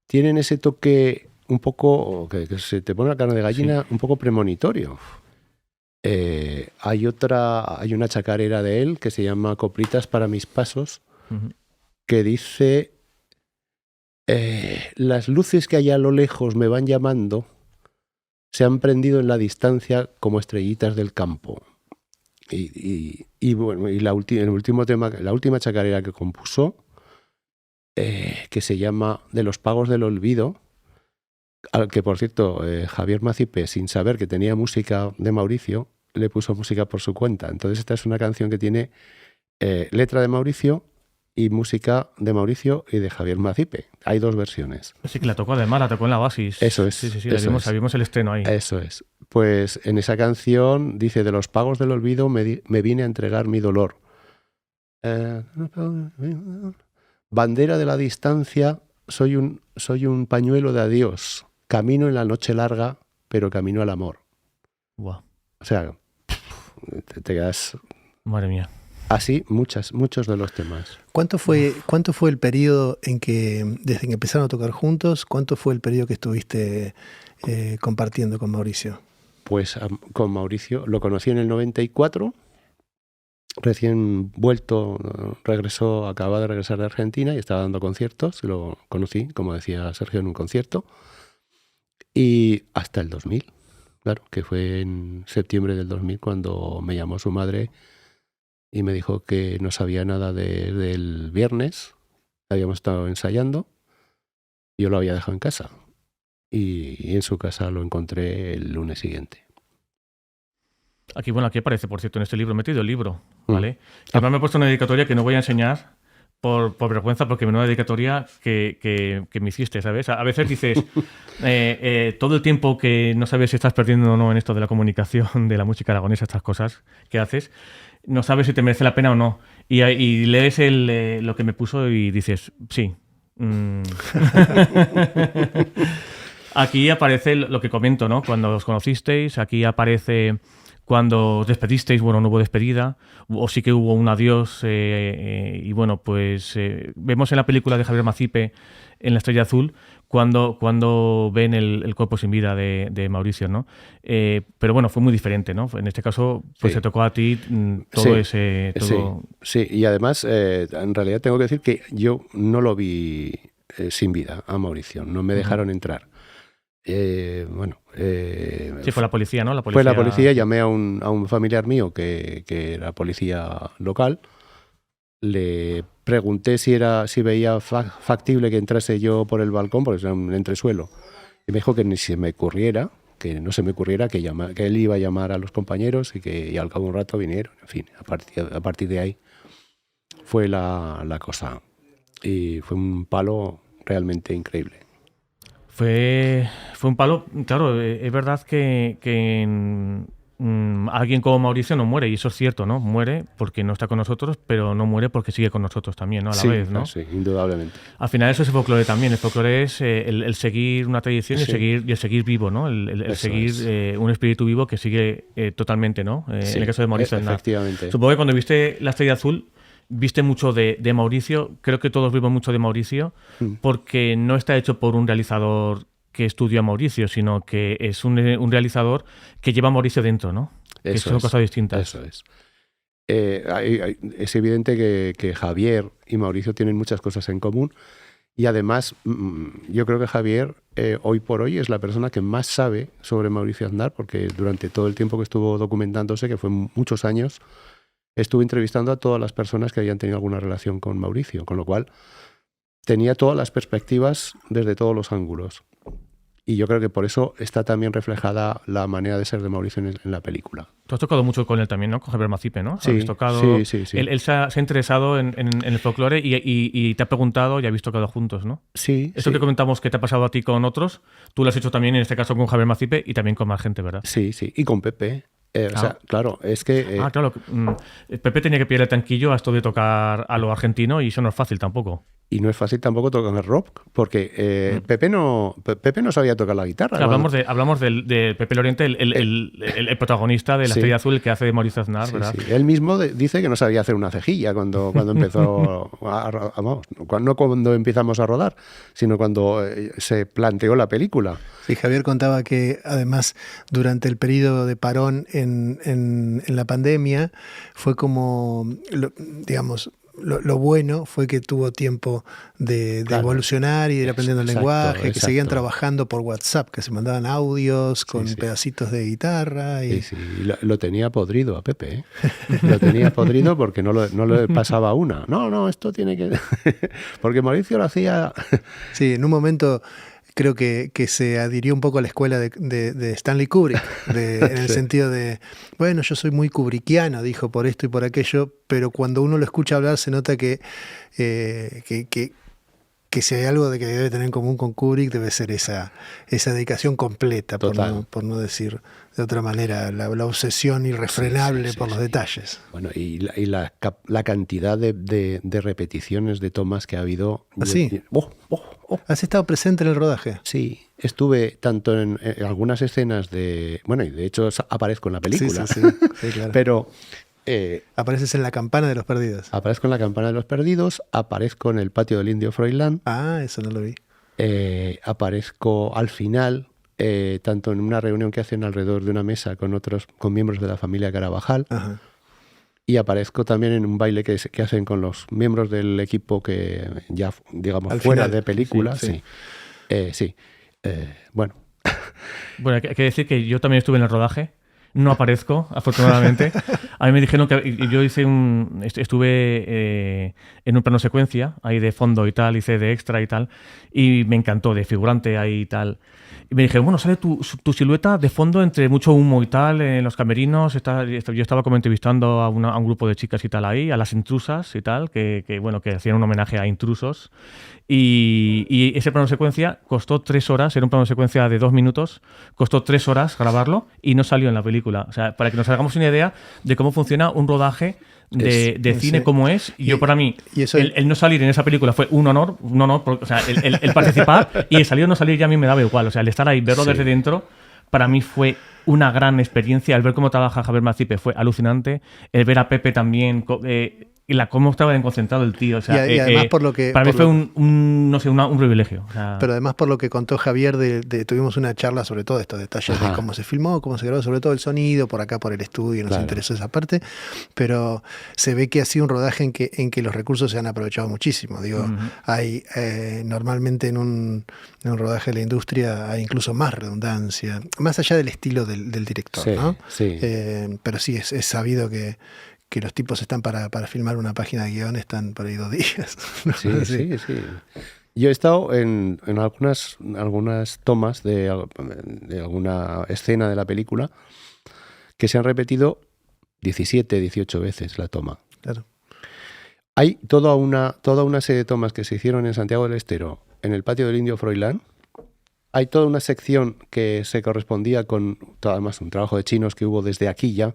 tienen ese toque un poco, que se te pone la carne de gallina, un poco premonitorio. Hay una chacarera de él que se llama Coplitas para mis pasos, que dice, las luces que allá a lo lejos me van llamando se han prendido en la distancia como estrellitas del campo. Y bueno, el último tema, la última chacarera que compuso, que se llama De los pagos del olvido, al que por cierto Javier Macipe, sin saber que tenía música de Mauricio, le puso música por su cuenta. Entonces esta es una canción que tiene letra de Mauricio y música de Mauricio y de Javier Macipe. Hay 2 versiones. Sí, que la tocó además, la tocó en la Oasis. Eso es. Sí, vimos el estreno ahí. Eso es. Pues en esa canción dice: de los pagos del olvido me vine a entregar mi dolor. Bandera de la distancia, soy un pañuelo de adiós. Camino en la noche larga, pero camino al amor. Wow. O sea, te quedas... Madre mía. Así, muchos de los temas. ¿Cuánto fue el periodo desde que empezaron a tocar juntos, cuánto fue el periodo que estuviste compartiendo con Mauricio? Pues con Mauricio lo conocí en el 94, recién vuelto, acababa de regresar de Argentina y estaba dando conciertos, lo conocí, como decía Sergio, en un concierto, y hasta el 2000. claro, que fue en septiembre del 2000 cuando me llamó su madre y me dijo que no sabía nada del viernes, habíamos estado ensayando, yo lo había dejado en casa y en su casa lo encontré el lunes siguiente. Aquí aparece, por cierto, en este libro, he metido el libro, ¿vale? Además me he puesto una dedicatoria que no voy a enseñar por vergüenza, porque menuda dedicatoria que me hiciste, ¿sabes? A veces dices, todo el tiempo que no sabes si estás perdiendo o no en esto de la comunicación, de la música aragonesa, estas cosas que haces, no sabes si te merece la pena o no. Y lees lo que me puso y dices, sí. Aquí aparece lo que comento, ¿no? Cuando os conocisteis, aquí aparece cuando os despedisteis, bueno, no hubo despedida, o sí que hubo un adiós, y bueno, pues vemos en la película de Javier Macipe, en La Estrella Azul, cuando ven el cuerpo sin vida de Mauricio, ¿no? Pero bueno, fue muy diferente, ¿no? En este caso, pues te tocó a ti todo ese... Todo... Sí, y además, en realidad tengo que decir que yo no lo vi sin vida a Mauricio, no me dejaron entrar. Sí, fue la policía, ¿no? Fue la policía, llamé a un familiar mío que era policía local, le pregunté si veía factible que entrase yo por el balcón, porque era un entresuelo, y me dijo que ni se me ocurriera, que no se me ocurriera, que él iba a llamar a los compañeros y al cabo de un rato vinieron. En fin, a partir de ahí fue la cosa, y fue un palo realmente increíble. Fue un palo, claro, es verdad que alguien como Mauricio no muere, y eso es cierto, ¿no? Muere porque no está con nosotros, pero no muere porque sigue con nosotros también, ¿no? A la vez, ¿no? Sí, indudablemente. Al final eso es el folclore también. El folclore es el seguir una tradición y el seguir vivo, ¿no? El seguir un espíritu vivo que sigue totalmente, ¿no? En el caso de Mauricio Aznar. Efectivamente. Supongo que cuando viste La Estrella Azul, viste mucho de Mauricio. Creo que todos vimos mucho de Mauricio, porque no está hecho por un realizador que estudió a Mauricio, sino que es un realizador que lleva a Mauricio dentro, ¿no? Que son cosas distintas. Eso es. Es evidente que Javier y Mauricio tienen muchas cosas en común, y además yo creo que Javier hoy por hoy es la persona que más sabe sobre Mauricio Aznar, porque durante todo el tiempo que estuvo documentándose, que fue muchos años, estuve entrevistando a todas las personas que habían tenido alguna relación con Mauricio, con lo cual tenía todas las perspectivas desde todos los ángulos. Y yo creo que por eso está también reflejada la manera de ser de Mauricio en la película. Tú has tocado mucho con él también, ¿no? Con Javier Macipe, ¿no? Sí, sí. Él se ha interesado en el folclore y te ha preguntado y habéis tocado juntos, ¿no? Sí. Eso que comentamos que te ha pasado a ti con otros, tú lo has hecho también, en este caso con Javier Macipe y también con más gente, ¿verdad? Sí. Y con Pepe. O sea, claro, es que... claro. Pepe tenía que pillar el tanquillo a esto de tocar a lo argentino, y eso no es fácil tampoco. Y no es fácil tampoco tocar el rock, porque Pepe no sabía tocar la guitarra. Claro, hablamos de Pepe Loriente, el protagonista de La Estrella Azul, el que hace de Mauricio Aznar, ¿verdad? Sí. Él mismo dice que no sabía hacer una cejilla cuando empezó, no cuando empezamos a rodar, sino cuando se planteó la película. Sí, Javier contaba que además durante el periodo de parón en la pandemia fue como, digamos... Lo bueno fue que tuvo tiempo de evolucionar y de ir aprendiendo el lenguaje, que seguían trabajando por WhatsApp, que se mandaban audios con pedacitos de guitarra. Y... Sí, lo tenía podrido a Pepe, ¿eh? Lo tenía podrido porque no le pasaba una. No, esto tiene que... porque Mauricio lo hacía... Sí, en un momento... Creo que se adhirió un poco a la escuela de Stanley Kubrick, en el sentido de, bueno, yo soy muy kubrickiano, dijo, por esto y por aquello, pero cuando uno lo escucha hablar se nota que si hay algo de que debe tener en común con Kubrick, debe ser esa dedicación completa, por no decir de otra manera, la obsesión irrefrenable por los detalles. Bueno, y la cantidad de repeticiones de tomas que ha habido. ¿Sí? ¿Has estado presente en el rodaje? Sí, estuve tanto en algunas escenas de... Bueno, y de hecho aparezco en la película. Sí, claro. Pero... apareces en la campana de los perdidos. Aparezco en la campana de los perdidos, aparezco en el patio del Indio Froilán. Eso no lo vi. Aparezco al final, tanto en una reunión que hacen alrededor de una mesa con miembros de la familia Carabajal. Ajá. Y aparezco también en un baile que hacen con los miembros del equipo que ya, digamos, al fuera final, de película. Sí. Bueno, Bueno, hay que decir que yo también estuve en el rodaje. No aparezco, afortunadamente. A mí me dijeron que yo estuve en un plano secuencia, ahí de fondo y tal, hice de extra y tal, y me encantó, de figurante ahí y tal. Y me dijeron, bueno, sale tu silueta de fondo entre mucho humo y tal, en los camerinos. Yo estaba como entrevistando a un grupo de chicas y tal ahí, a las intrusas y tal, que hacían un homenaje a intrusos. Y ese plano secuencia costó 3 horas, era un plano secuencia de 2 minutos, costó 3 horas grabarlo y no salió en la película. O sea, para que nos hagamos una idea de cómo funciona un rodaje de cine como es. Yo, para mí, el no salir en esa película fue un honor, o sea, el participar y el salir o no salir ya a mí me daba igual. O sea, el estar ahí, verlo desde dentro, para mí fue una gran experiencia. El ver cómo trabaja Javier Macipe fue alucinante. El ver a Pepe también... y cómo estaba bien concentrado el tío. O sea, y además por lo que... Para mí fue un privilegio. O sea, pero además por lo que contó Javier, tuvimos una charla sobre todo estos detalles de cómo se filmó, cómo se grabó, sobre todo el sonido, por acá por el estudio, nos interesó esa parte, pero se ve que ha sido un rodaje en que los recursos se han aprovechado muchísimo. Digo, hay normalmente en un rodaje de la industria hay incluso más redundancia, más allá del estilo del director, ¿no? Sí. Pero sí, es sabido que los tipos están para filmar una página de guión, están por ahí 2 días. Sí. Yo he estado en algunas tomas de alguna escena de la película que se han repetido 17, 18 veces la toma. Claro. Hay toda una serie de tomas que se hicieron en Santiago del Estero, en el patio del Indio Froilán. Hay toda una sección que se correspondía con, además, un trabajo de chinos que hubo desde aquí ya.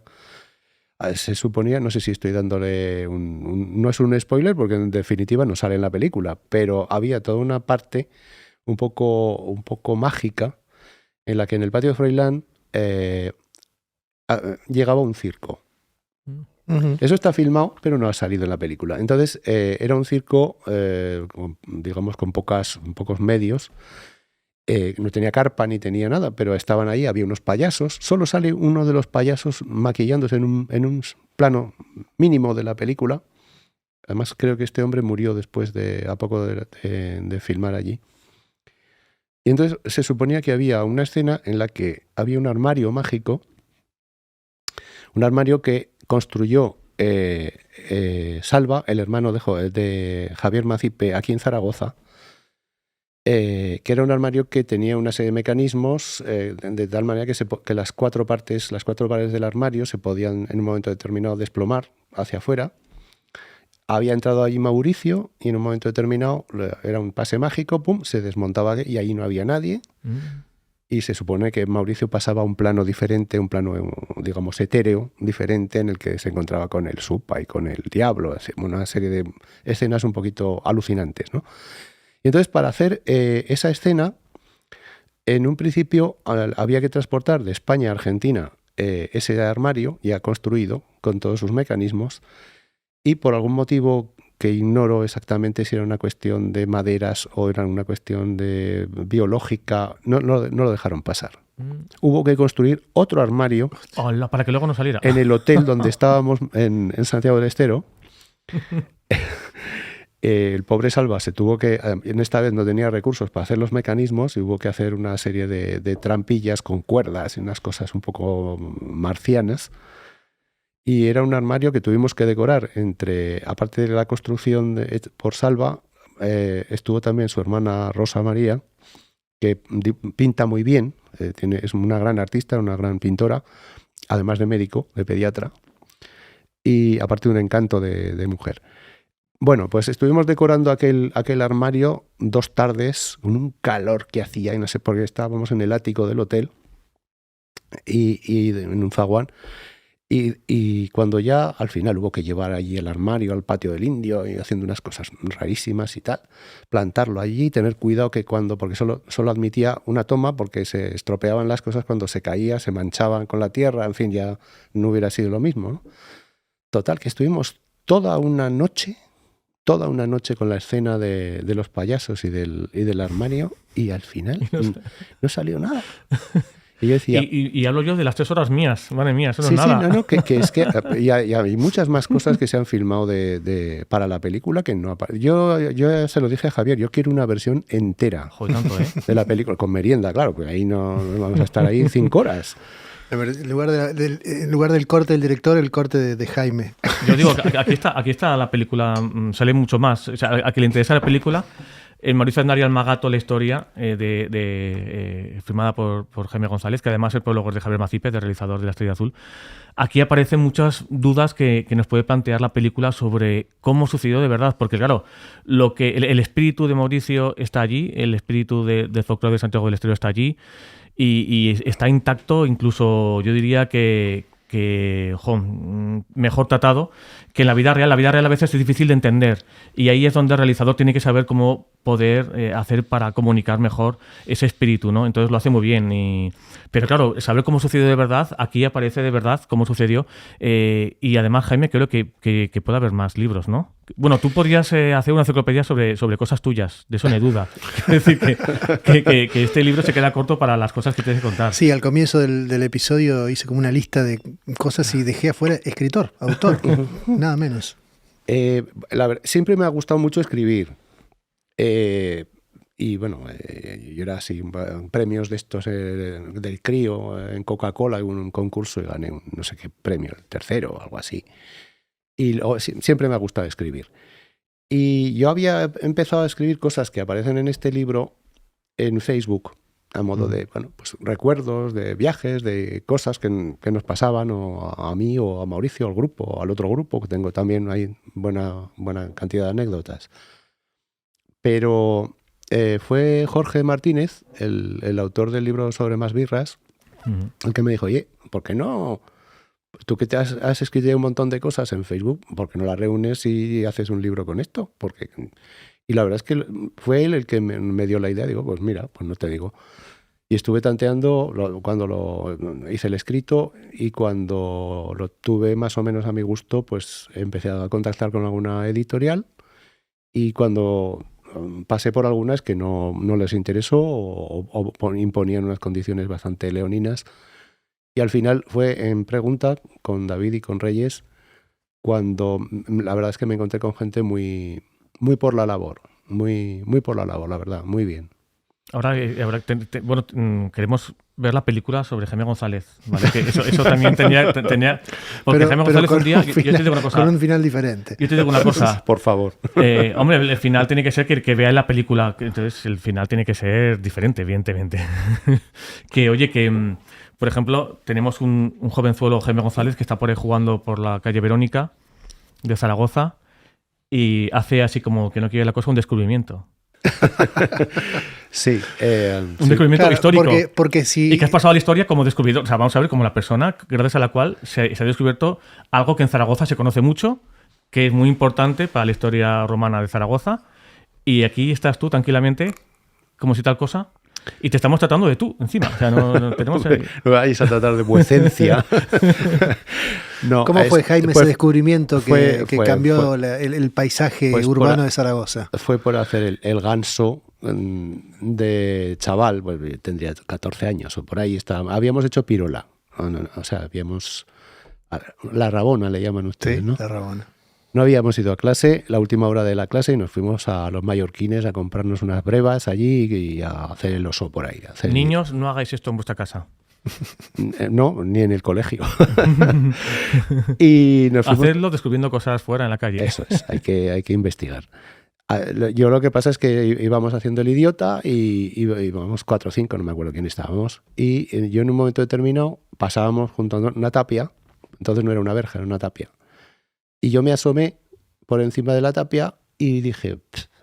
Se suponía, no sé si estoy dándole no es un spoiler porque en definitiva no sale en la película, pero había toda una parte un poco mágica en la que en el patio de Froilán llegaba un circo. Eso está filmado, pero no ha salido en la película. Entonces era un circo, digamos, con pocos medios. No tenía carpa ni tenía nada, pero estaban ahí, había unos payasos. Solo sale uno de los payasos maquillándose en un plano mínimo de la película. Además, creo que este hombre murió después a poco de filmar allí. Y entonces se suponía que había una escena en la que había un armario mágico, un armario que construyó Salva, el hermano de Javier Macipe, aquí en Zaragoza, que era un armario que tenía una serie de mecanismos de tal manera que las cuatro partes del armario se podían en un momento determinado desplomar hacia afuera. Había entrado allí Mauricio y en un momento determinado era un pase mágico, pum, se desmontaba y ahí no había nadie. Y se supone que Mauricio pasaba a un plano diferente, un plano, digamos, etéreo, diferente, en el que se encontraba con el Supa y con el Diablo, una serie de escenas un poquito alucinantes, ¿no? Y entonces, para hacer esa escena, en un principio había que transportar de España a Argentina ese armario ya construido, con todos sus mecanismos, y por algún motivo que ignoro exactamente si era una cuestión de maderas o era una cuestión de biológica, no lo dejaron pasar. Hubo que construir otro armario. Hola, para que luego no saliera. En el hotel donde estábamos en Santiago del Estero. El pobre Salva se tuvo que, en esta vez no tenía recursos para hacer los mecanismos y hubo que hacer una serie de trampillas con cuerdas y unas cosas un poco marcianas. Y era un armario que tuvimos que decorar aparte de la construcción por Salva, estuvo también su hermana Rosa María, que pinta muy bien, es una gran artista, una gran pintora, además de médico, de pediatra, y aparte un encanto de mujer. Bueno, pues estuvimos decorando aquel armario 2 tardes, con un calor que hacía, y no sé por qué estábamos en el ático del hotel, y en un zaguán. Y cuando ya al final hubo que llevar allí el armario al patio del Indio y haciendo unas cosas rarísimas y tal, plantarlo allí, tener cuidado porque solo admitía una toma porque se estropeaban las cosas cuando se caía, se manchaban con la tierra, en fin, ya no hubiera sido lo mismo, ¿no? Total, que estuvimos toda una noche con la escena de los payasos y del armario y al final no salió nada. Y yo decía... Y hablo yo de las 3 horas mías, madre mía, eso no sí, es nada. Sí, no, que es que y hay muchas más cosas que se han filmado para la película que no yo ya se lo dije a Javier, yo quiero una versión entera. Joder, tanto, de la película, con merienda, claro, porque ahí no vamos a estar ahí 5 horas. En lugar del corte del director, el corte de Jaime. Yo digo, aquí está la película, sale mucho más. O sea, a quien le interesa la película, el Mauricio Aznar y Almagato, la historia firmada por Jaime González, que además el prólogo es de Javier Macipe, del realizador de La Estrella Azul. Aquí aparecen muchas dudas que nos puede plantear la película sobre cómo sucedió de verdad, porque claro, el espíritu de Mauricio está allí, el espíritu del folclore de Santiago del Estero está allí, y está intacto, incluso yo diría que mejor tratado que en la vida real. La vida real a veces es difícil de entender, y ahí es donde el realizador tiene que saber cómo poder hacer para comunicar mejor ese espíritu, ¿no? Entonces lo hace muy bien. Pero claro, saber cómo sucedió de verdad, aquí aparece de verdad cómo sucedió, y además, Jaime, creo que puede haber más libros, ¿no? Bueno, tú podrías hacer una enciclopedia sobre cosas tuyas, de eso no hay duda. Es decir, que este libro se queda corto para las cosas que tienes que contar. Sí, al comienzo del episodio hice como una lista de cosas y dejé afuera escritor, autor, nada menos. Siempre me ha gustado mucho escribir. Y bueno, yo era así, premios de estos del CRIO en Coca-Cola, en un concurso, y gané no sé qué premio, el tercero o algo así. Y siempre me ha gustado escribir. Y yo había empezado a escribir cosas que aparecen en este libro en Facebook, a modo de, bueno, pues recuerdos de viajes, de cosas que nos pasaban, o a mí, o a Mauricio, al grupo, o al otro grupo, que tengo también ahí buena cantidad de anécdotas. Pero fue Jorge Martínez, el autor del libro sobre Más birras, el que me dijo, oye, ¿por qué no? Tú que te has escrito un montón de cosas en Facebook, ¿por qué no las reúnes y haces un libro con esto? Y la verdad es que fue él el que me dio la idea. Digo, pues mira, pues no te digo. Y estuve tanteando cuando hice el escrito, y cuando lo tuve más o menos a mi gusto, pues empecé a contactar con alguna editorial, y cuando pasé por algunas que no les interesó o imponían unas condiciones bastante leoninas. Y al final fue en pregunta con David y con Reyes cuando la verdad es que me encontré con gente muy por la labor, muy por la labor, la verdad, muy bien. Ahora queremos ver la película sobre Jaime González, ¿vale? Que eso también tenía porque Jaime González un día, yo te digo una cosa, con un final diferente. Yo te digo una cosa, por favor. Hombre, el final tiene que ser que vea la película, entonces el final tiene que ser diferente, evidentemente. Por ejemplo, tenemos un jovenzuelo, Jaime González, que está por ahí jugando por la calle Verónica de Zaragoza, y hace así como que no quiere la cosa, un descubrimiento. Sí. Un descubrimiento histórico. Porque si... Y que has pasado a la historia como descubridor. O sea, vamos a ver como la persona gracias a la cual se ha descubierto algo que en Zaragoza se conoce mucho, que es muy importante para la historia romana de Zaragoza. Y aquí estás tú tranquilamente, como si tal cosa. Y te estamos tratando de tú, encima. O sea, no tenemos... No vais a tratar de vuecencia. No, ¿cómo fue, Jaime, ese descubrimiento que cambió el paisaje urbano de Zaragoza? Fue por hacer el ganso de chaval, pues, tendría 14 años o por ahí. Habíamos hecho pirola. O sea, habíamos... La Rabona le llaman ustedes, sí, ¿no? La Rabona. No habíamos ido a clase, la última hora de la clase, y nos fuimos a los mallorquines a comprarnos unas brevas allí y a hacer el oso por ahí. Niños, no hagáis esto en vuestra casa. No, ni en el colegio. Y nos fuimos... Hacerlo descubriendo cosas fuera en la calle. Eso es, hay que investigar. Yo lo que pasa es que íbamos haciendo el idiota y íbamos 4 o 5, no me acuerdo quién estábamos. Y yo en un momento determinado pasábamos junto a una tapia, entonces no era una verja, era una tapia. Y yo me asomé por encima de la tapia y dije,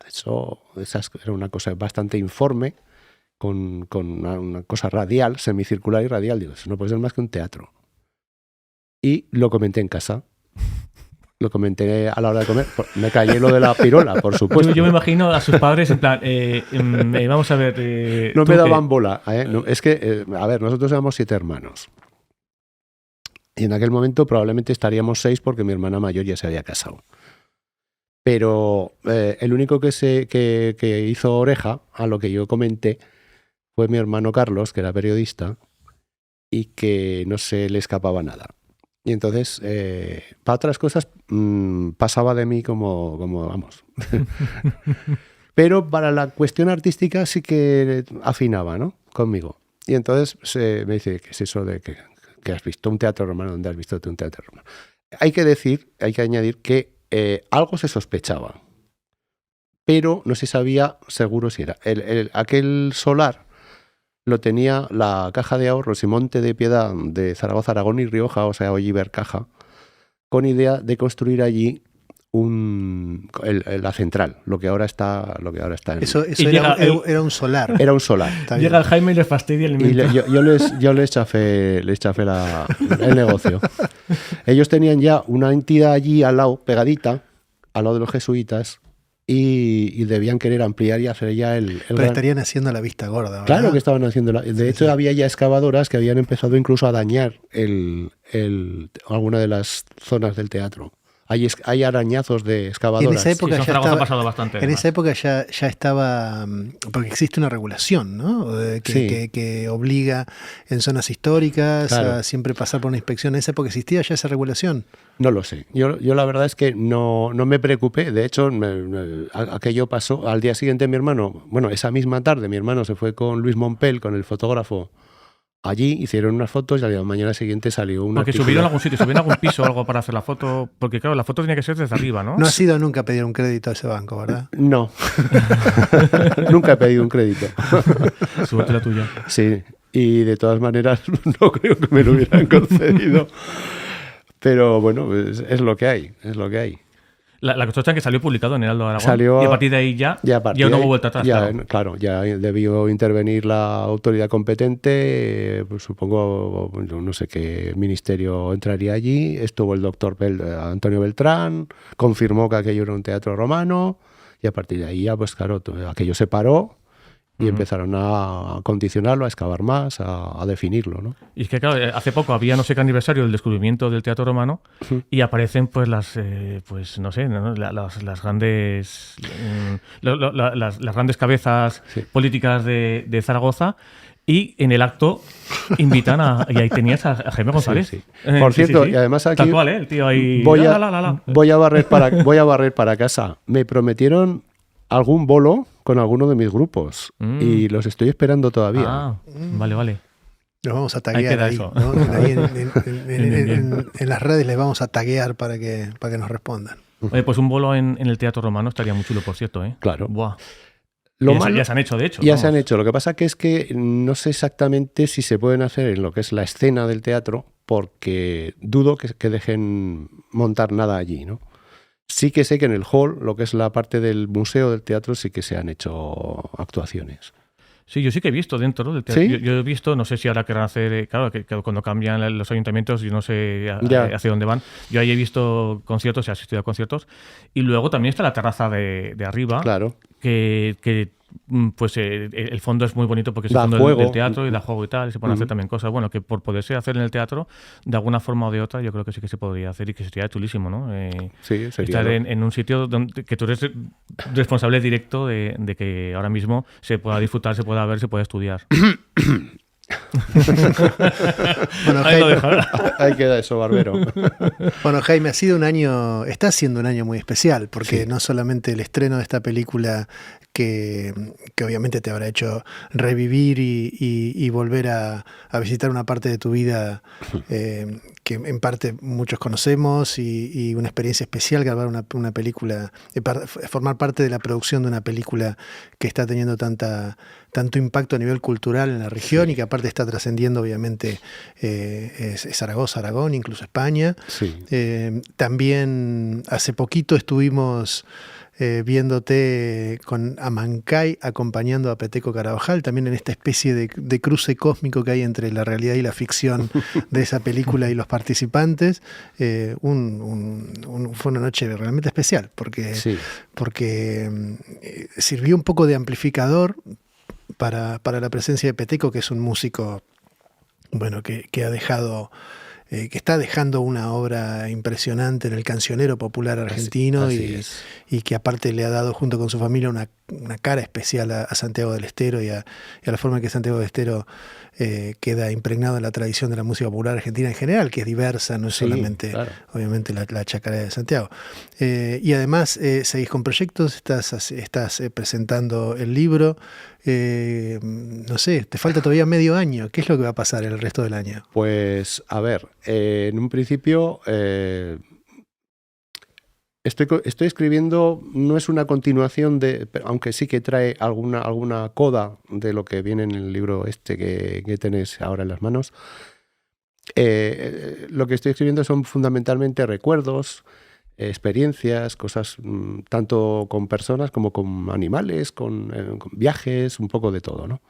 esa era una cosa bastante informe, con una cosa radial, semicircular y radial. Digo, eso no puede ser más que un teatro. Y lo comenté en casa. Lo comenté a la hora de comer. Me callé lo de la pirola, por supuesto. Yo me imagino a sus padres en plan, vamos a ver... no me daban bola. No, es que, a ver, nosotros éramos 7 hermanos. Y en aquel momento probablemente estaríamos 6 porque mi hermana mayor ya se había casado. Pero el único que hizo oreja a lo que yo comenté fue mi hermano Carlos, que era periodista, y que no se le escapaba nada. Y entonces, para otras cosas, pasaba de mí como vamos. Pero para la cuestión artística sí que afinaba, ¿no? Conmigo. Y entonces me dice, ¿qué es eso de que has visto un teatro romano? ¿Dónde has visto tú un teatro romano? Hay que añadir que algo se sospechaba, pero no se sabía seguro si era. Aquel solar lo tenía la Caja de Ahorros y Monte de Piedad de Zaragoza, Aragón y Rioja, o sea, Oliver Caja, con idea de construir allí la central, lo que ahora está en Eso era un solar. Era un solar. Llega el Jaime y le fastidia el invento. Y yo les chafé el negocio. Ellos tenían ya una entidad allí al lado, pegadita, al lado de los jesuitas, y debían querer ampliar y hacer ya Pero estarían haciendo la vista gorda, ¿verdad? Claro que estaban haciendo de hecho, había ya excavadoras que habían empezado incluso a dañar alguna de las zonas del teatro. Hay arañazos de excavadoras. En esa época, sí, ya pasado bastante, en esa época ya estaba, porque existe una regulación, ¿no? Que obliga en zonas históricas a siempre pasar por una inspección. ¿En esa época existía ya esa regulación? No lo sé. Yo la verdad es que no me preocupé. De hecho, aquello pasó. Al día siguiente esa misma tarde mi hermano se fue con Luis Mompel, con el fotógrafo. Allí hicieron unas fotos y a la mañana siguiente salió una. Porque subieron a algún sitio, subieron a algún piso o algo para hacer la foto. Porque claro, la foto tenía que ser desde arriba, ¿no? No has ido nunca a pedir un crédito a ese banco, ¿verdad? No. Nunca he pedido un crédito. Súbete la tuya. Sí. Y de todas maneras no creo que me lo hubieran concedido. Pero bueno, es lo que hay. Es lo que hay. La cosa está en que salió publicado en Heraldo de Aragón y a partir de ahí ya no hubo vuelta atrás. Claro, ya debió intervenir la autoridad competente, pues supongo, no sé qué ministerio entraría allí. Estuvo el doctor Antonio Beltrán, confirmó que aquello era un teatro romano y a partir de ahí ya, pues claro, aquello se paró. Y empezaron a condicionarlo, a excavar más, a definirlo, ¿no? Y es que, claro, hace poco había no sé qué aniversario del descubrimiento del teatro romano y aparecen, pues, las grandes las grandes cabezas políticas de Zaragoza. Y en el acto invitan y ahí tenías a Jaime González. Sí. Por cierto, y además aquí... Tal cual, el tío ahí... Voy a barrer para casa. Me prometieron algún bolo con alguno de mis grupos y los estoy esperando todavía. Vale. Los vamos a taguear ahí, eso. ¿no? Ahí en las redes les vamos a taguear para que nos respondan. Oye, pues un bolo en el Teatro Romano estaría muy chulo, por cierto, ¿eh? Claro. Buah. Ya se han hecho, de hecho. Ya se han hecho. Lo que pasa es que no sé exactamente si se pueden hacer en lo que es la escena del teatro, porque dudo que dejen montar nada allí, ¿no? Sí que sé que en el hall, lo que es la parte del museo del teatro, sí que se han hecho actuaciones. Sí, yo sí que he visto dentro del teatro. ¿Sí? Yo he visto, no sé si ahora querrán hacer, claro, que cuando cambian los ayuntamientos, yo no sé hacia dónde van. Yo ahí he visto conciertos, he asistido a conciertos. Y luego también está la terraza de arriba, claro, que pues el fondo es muy bonito porque es el fondo del teatro y da juego y tal, y se pueden hacer también cosas. Bueno, que por poderse hacer en el teatro, de alguna forma o de otra, yo creo que sí que se podría hacer y que sería chulísimo, ¿no? Sí, sería. Estar en un sitio donde que tú eres responsable directo de que ahora mismo se pueda disfrutar, se pueda ver, se pueda estudiar. Bueno, ahí Jaime, lo dejo. Ahí queda eso, barbero. Bueno, Jaime, está siendo un año muy especial, porque no solamente el estreno de esta película que obviamente te habrá hecho revivir y volver a visitar una parte de tu vida que en parte muchos conocemos y una experiencia especial, grabar una película, formar parte de la producción de una película que está teniendo tanto impacto a nivel cultural en la región y que aparte está trascendiendo obviamente Zaragoza, Aragón, incluso España. Sí. También hace poquito estuvimos viéndote con Amancay acompañando a Peteco Carabajal, también en esta especie de cruce cósmico que hay entre la realidad y la ficción de esa película y los participantes. Fue una noche realmente especial porque sirvió un poco de amplificador para la presencia de Peteco, que es un músico bueno que ha dejado que está dejando una obra impresionante en el cancionero popular argentino y que aparte le ha dado junto con su familia una cara especial a Santiago del Estero y a la forma en que Santiago del Estero queda impregnado en la tradición de la música popular argentina en general, que es diversa, no es solamente, claro, obviamente, la chacarera de Santiago. Y además seguís con proyectos, estás presentando el libro. No sé, te falta todavía medio año. ¿Qué es lo que va a pasar el resto del año? Pues, a ver, en un principio estoy escribiendo, no es una continuación aunque sí que trae alguna coda de lo que viene en el libro que tenéis ahora en las manos. Lo que estoy escribiendo son fundamentalmente recuerdos, experiencias, cosas tanto con personas como con animales, con viajes, un poco de todo, ¿no?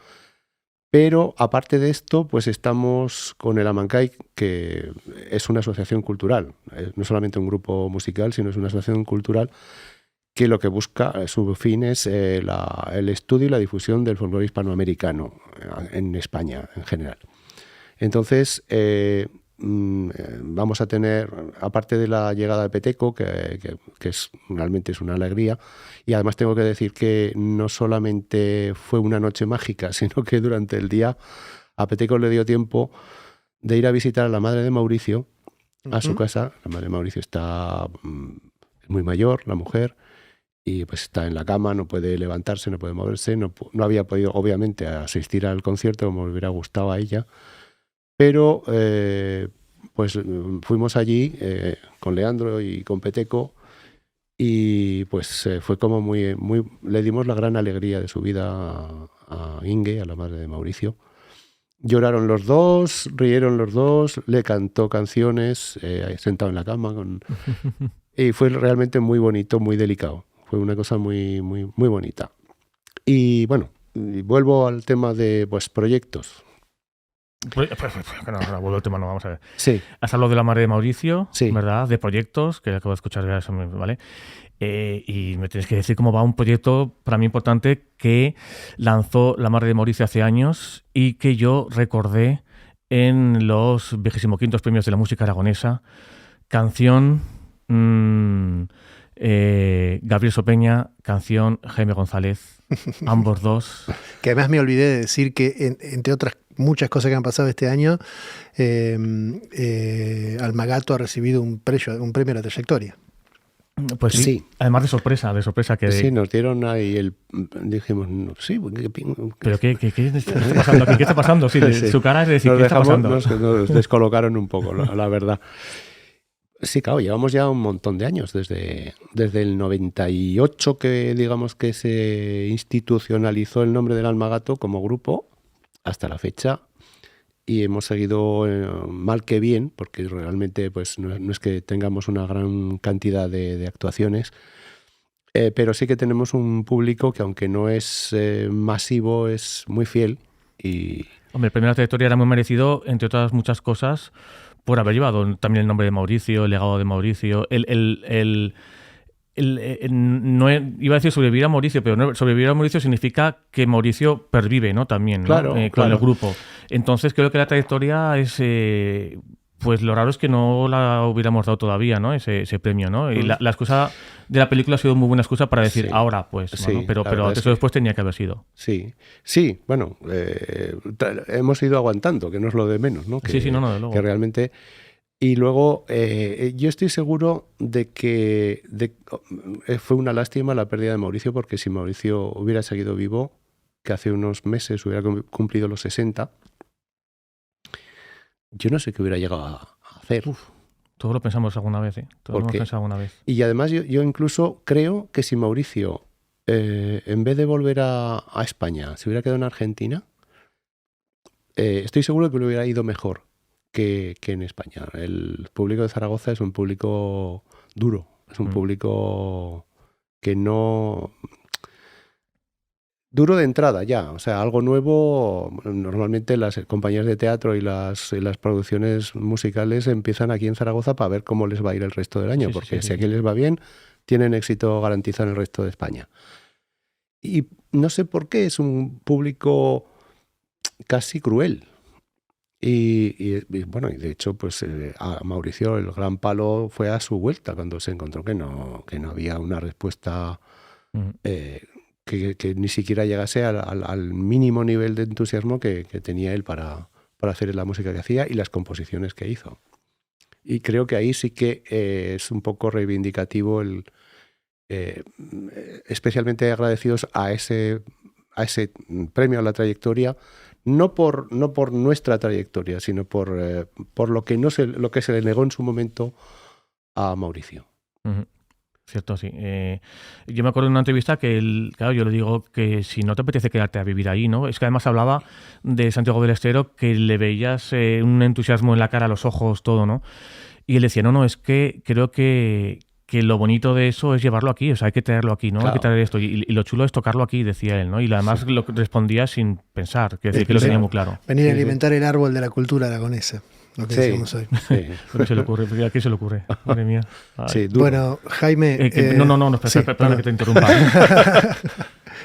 Pero aparte de esto, pues estamos con el Amancay, que es una asociación cultural, no solamente un grupo musical, sino es una asociación cultural que lo que busca, su fin es el estudio y la difusión del folclore hispanoamericano en España en general. Entonces, vamos a tener, aparte de la llegada de Peteco, que realmente es una alegría, y además tengo que decir que no solamente fue una noche mágica, sino que durante el día a Peteco le dio tiempo de ir a visitar a la madre de Mauricio a su casa. La madre de Mauricio está muy mayor, la mujer, y pues está en la cama, no puede levantarse, no puede moverse, no había podido obviamente asistir al concierto como le hubiera gustado a ella. Pero pues fuimos allí con Leandro y con Peteco y pues fue como muy... Le dimos la gran alegría de su vida a Inge, a la madre de Mauricio. Lloraron los dos, rieron los dos, le cantó canciones sentado en la cama. Y fue realmente muy bonito, muy delicado. Fue una cosa muy, muy, muy bonita. Y bueno, vuelvo al tema de pues, proyectos. No, vuelvo al tema, no, vamos a ver. Sí. Has hablado de la madre de Mauricio, sí, ¿verdad? De proyectos, que acabo de escuchar, ¿vale? Y me tienes que decir cómo va un proyecto para mí importante que lanzó la madre de Mauricio hace años y que yo recordé en los 25º Premios de la Música Aragonesa. Canción Gabriel Sopeña, canción Jaime González, ambos dos. Que además me olvidé de decir que, entre otras muchas cosas que han pasado este año, Almagato ha recibido un premio a la trayectoria. Pues sí, además de sorpresa que... Sí, nos dieron ahí dijimos, sí. ¿Pero qué está pasando aquí? ¿Qué está pasando? Sí, su cara es de decir, ¿qué está pasando? Nos descolocaron un poco, la verdad. Sí, claro, llevamos ya un montón de años, desde el 98 que digamos que se institucionalizó el nombre del Almagato como grupo, hasta la fecha, y hemos seguido mal que bien, porque realmente pues no es que tengamos una gran cantidad de actuaciones, pero sí que tenemos un público que aunque no es masivo, es muy fiel. Hombre, el premio de la trayectoria era muy merecido, entre otras muchas cosas, por haber llevado también el nombre de Mauricio, el legado de Mauricio, no iba a decir sobrevivir a Mauricio, pero no, sobrevivir a Mauricio significa que Mauricio pervive, ¿no? También, ¿no? Claro, con el grupo. Entonces creo que la trayectoria es... pues lo raro es que no la hubiéramos dado todavía, ¿no? Ese premio, ¿no? Y la excusa de la película ha sido muy buena excusa para decir ahora, pues, sí, ¿no? Pero antes o después tenía que haber sido. Sí, bueno, hemos ido aguantando, que no es lo de menos, ¿no? Sí, de luego. Que realmente... Y luego, yo estoy seguro de que fue una lástima la pérdida de Mauricio, porque si Mauricio hubiera seguido vivo, que hace unos meses hubiera cumplido los 60, yo no sé qué hubiera llegado a hacer. Todo lo pensamos alguna vez, ¿eh? Todo lo hemos pensado alguna vez. Y además yo incluso creo que si Mauricio, en vez de volver a España, se hubiera quedado en Argentina, estoy seguro de que le hubiera ido mejor que en España. El público de Zaragoza es un público duro, es un público que no... Duro de entrada ya, o sea, algo nuevo. Normalmente las compañías de teatro y las producciones musicales empiezan aquí en Zaragoza para ver cómo les va a ir el resto del año, porque si aquí les va bien, tienen éxito garantizado en el resto de España. Y no sé por qué es un público casi cruel. Y bueno, y de hecho, pues a Mauricio el gran palo fue a su vuelta cuando se encontró que no había una respuesta que ni siquiera llegase al mínimo nivel de entusiasmo que tenía él para hacer la música que hacía y las composiciones que hizo. Y creo que ahí sí que es un poco reivindicativo especialmente agradecidos a ese premio a la trayectoria, no por nuestra trayectoria, sino por lo que se le negó en su momento a Mauricio. Uh-huh. Cierto, sí. Yo me acuerdo de una entrevista que claro, yo le digo que si no te apetece quedarte a vivir ahí, ¿no? Es que además hablaba de Santiago del Estero, que le veías un entusiasmo en la cara, los ojos, todo, ¿no? Y él decía, no, es que creo que lo bonito de eso es llevarlo aquí, o sea, hay que traerlo aquí, ¿no? Claro. Hay que traer esto. Y lo chulo es tocarlo aquí, decía él, ¿no? Y además lo respondía sin pensar, que decir que lo tenía muy claro. Venir a alimentar el árbol de la cultura aragonesa. Lo que decimos hoy. Sí. ¿A qué se le ocurre? Madre mía. Sí, bueno, Jaime... No, espera que te interrumpa.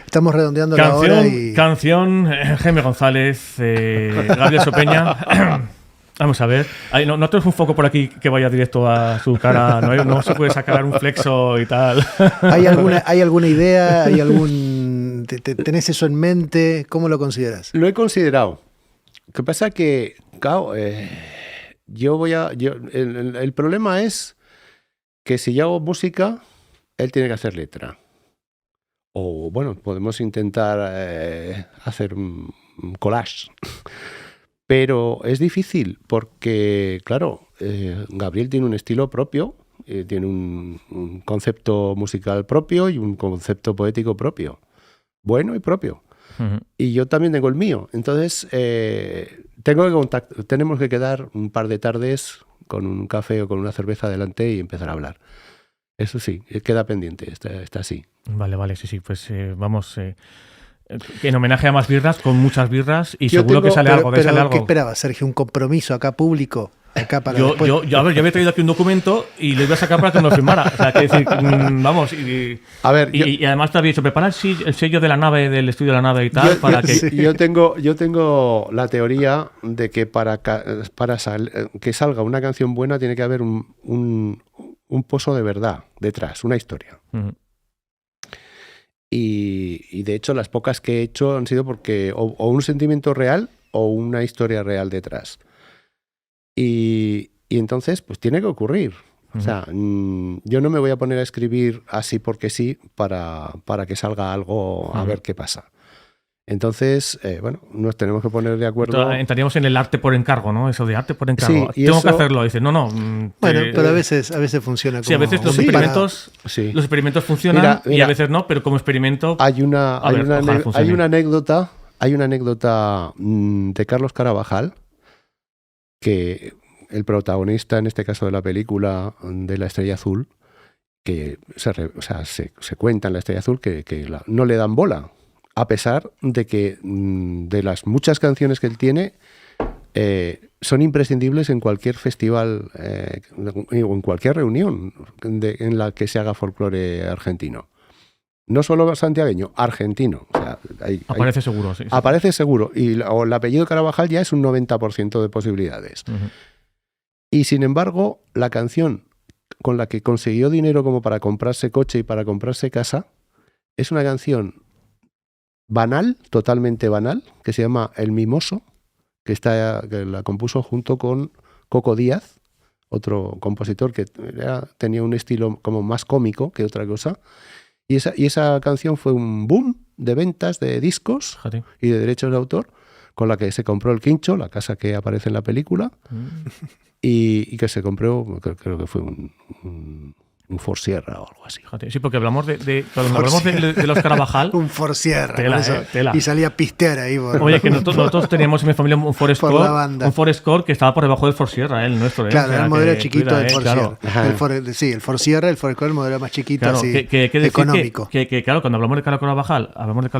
Estamos redondeando la hora y... Canción, Jaime González, Gabriel Sopeña... Vamos a ver. No tenemos un foco por aquí que vaya directo a su cara. No se puede sacar un flexo y tal. ¿Hay alguna idea? ¿Tenés eso en mente? ¿Cómo lo consideras? Lo he considerado. Lo que pasa es que, claro, el problema es que si yo hago música, él tiene que hacer letra. O, bueno, podemos intentar hacer un collage. Pero es difícil porque, claro, Gabriel tiene un estilo propio, tiene un concepto musical propio y un concepto poético propio, bueno y propio. Uh-huh. Y yo también tengo el mío. Entonces, tenemos que quedar un par de tardes con un café o con una cerveza delante y empezar a hablar. Eso sí, queda pendiente, está así. Vale, sí, pues vamos... en homenaje a más birras, con muchas birras, y seguro que sale algo. Pero ¿qué esperabas, Sergio? ¿Un compromiso acá público? Acá para yo había traído aquí un documento y lo iba a sacar para que me lo firmara. O sea, que decir, vamos. Y además te había dicho, prepara el sello de la nave, del estudio de la nave y tal, Yo tengo la teoría de que para que salga una canción buena tiene que haber un pozo de verdad detrás, una historia. Uh-huh. Y de hecho las pocas que he hecho han sido porque o un sentimiento real o una historia real detrás. Y entonces pues tiene que ocurrir. Uh-huh. O sea, yo no me voy a poner a escribir así porque sí para que salga algo a ver qué pasa. Entonces, bueno, nos tenemos que poner de acuerdo. Entraríamos en el arte por encargo, ¿no? Eso de arte por encargo. Sí, tengo que hacerlo. Dice, no. Bueno, pero a veces funciona como... Sí, a veces los experimentos funcionan. Mira, y a veces no, pero como experimento... Hay una anécdota de Carlos Carabajal, que el protagonista, en este caso de la película de La Estrella Azul, que se cuenta en La Estrella Azul que no le dan bola. A pesar de que de las muchas canciones que él tiene son imprescindibles en cualquier festival o en cualquier reunión en la que se haga folclore argentino. No solo santiagueño, argentino. O sea, aparece seguro, sí. Aparece seguro. Y el apellido Carabajal ya es un 90% de posibilidades. Uh-huh. Y sin embargo, la canción con la que consiguió dinero como para comprarse coche y para comprarse casa es una canción banal, totalmente banal, que se llama El Mimoso, que la compuso junto con Coco Díaz, otro compositor que tenía un estilo como más cómico que otra cosa. Y esa canción fue un boom de ventas de discos y de derechos de autor, con la que se compró el Quincho, la casa que aparece en la película, y que se compró, creo que fue un Ford Sierra o algo así. Fíjate, sí, porque hablamos cuando hablamos de los Carabajal... un Ford Sierra. Tela. Y salía a pistear ahí. Oye, que nosotros teníamos en mi familia un Ford Escort que estaba por debajo del Ford Sierra, el nuestro. Claro, era el modelo chiquito del Ford Sierra. El Ford Sierra, el Ford Explorer, el modelo más chiquito, claro, así, económico. Claro, cuando hablamos de Carlos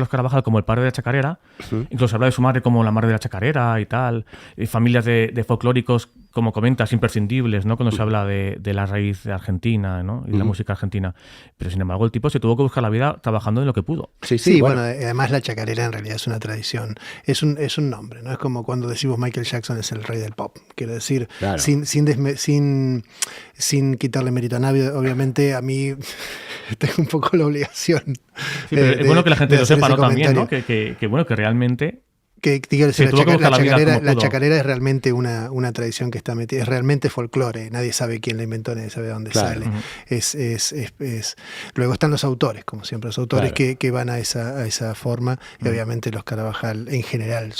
Carabajal como el padre de la chacarera, incluso habla de su madre como la madre de la chacarera y tal, y familias de folclóricos, como comentas, imprescindibles, ¿no? Cuando se habla de la raíz argentina, ¿no? Y de la música argentina. Pero sin embargo, el tipo se tuvo que buscar la vida trabajando en lo que pudo. Sí, bueno, además la chacarera en realidad es una tradición, es un nombre, ¿no? Es como cuando decimos Michael Jackson es el rey del pop. Quiero decir, claro, sin quitarle mérito a nadie, obviamente a mí tengo un poco la obligación. Sí, pero es bueno que la gente lo sepa, ¿no? También, ¿no? Que bueno, que realmente... La chacarera es realmente una tradición que está metida, es realmente folclore, nadie sabe quién la inventó, nadie sabe de dónde sale. Luego están los autores, como siempre, los autores que van a esa forma, y obviamente los Carabajal en general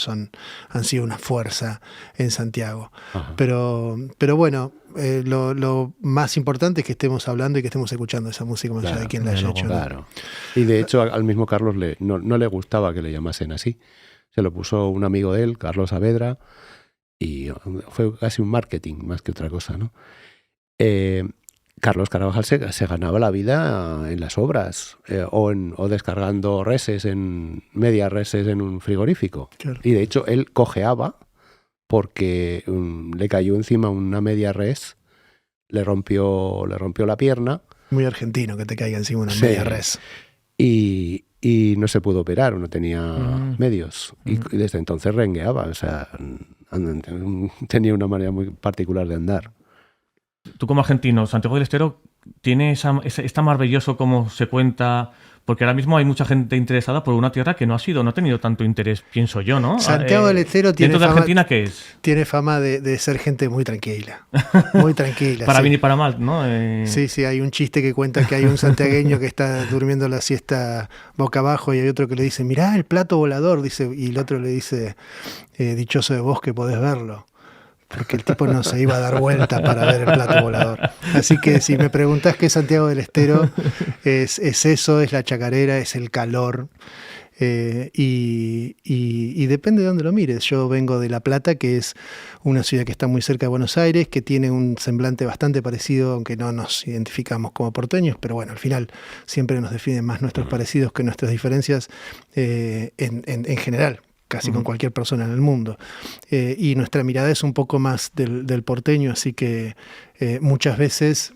han sido una fuerza en Santiago. Pero bueno, lo más importante es que estemos hablando y que estemos escuchando esa música más allá de quién la haya hecho. Claro. Y de hecho al mismo Carlos no le gustaba que le llamasen así. Se lo puso un amigo de él, Carlos Saavedra, y fue casi un marketing más que otra cosa, ¿no? Carlos Carabajal se ganaba la vida en las obras o descargando medias reses en un frigorífico. Claro. Y de hecho él cojeaba porque le cayó encima una media res, le rompió la pierna. Muy argentino que te caiga encima una media res. Y no se pudo operar, no tenía medios. Y desde entonces rengueaba, o sea, tenía una manera muy particular de andar. Tú como argentino, Santiago del Estero, ¿es tan maravilloso como se cuenta? Porque ahora mismo hay mucha gente interesada por una tierra que no ha tenido tanto interés, pienso yo, ¿no? Santiago del Estero tiene ¿dentro de Argentina qué es? Tiene fama de ser gente muy tranquila. Muy tranquila. Para bien y para mal, ¿no? Sí, hay un chiste que cuenta que hay un santiagueño que está durmiendo la siesta boca abajo y hay otro que le dice, mirá el plato volador, dice, y el otro le dice, dichoso de vos que podés verlo. Porque el tipo no se iba a dar vuelta para ver el plato volador. Así que si me preguntás qué es Santiago del Estero, es eso, es la chacarera, es el calor. Y depende de dónde lo mires. Yo vengo de La Plata, que es una ciudad que está muy cerca de Buenos Aires, que tiene un semblante bastante parecido, aunque no nos identificamos como porteños, pero bueno, al final siempre nos definen más nuestros parecidos que nuestras diferencias en general. Casi con cualquier persona en el mundo. Y nuestra mirada es un poco más del porteño, así que muchas veces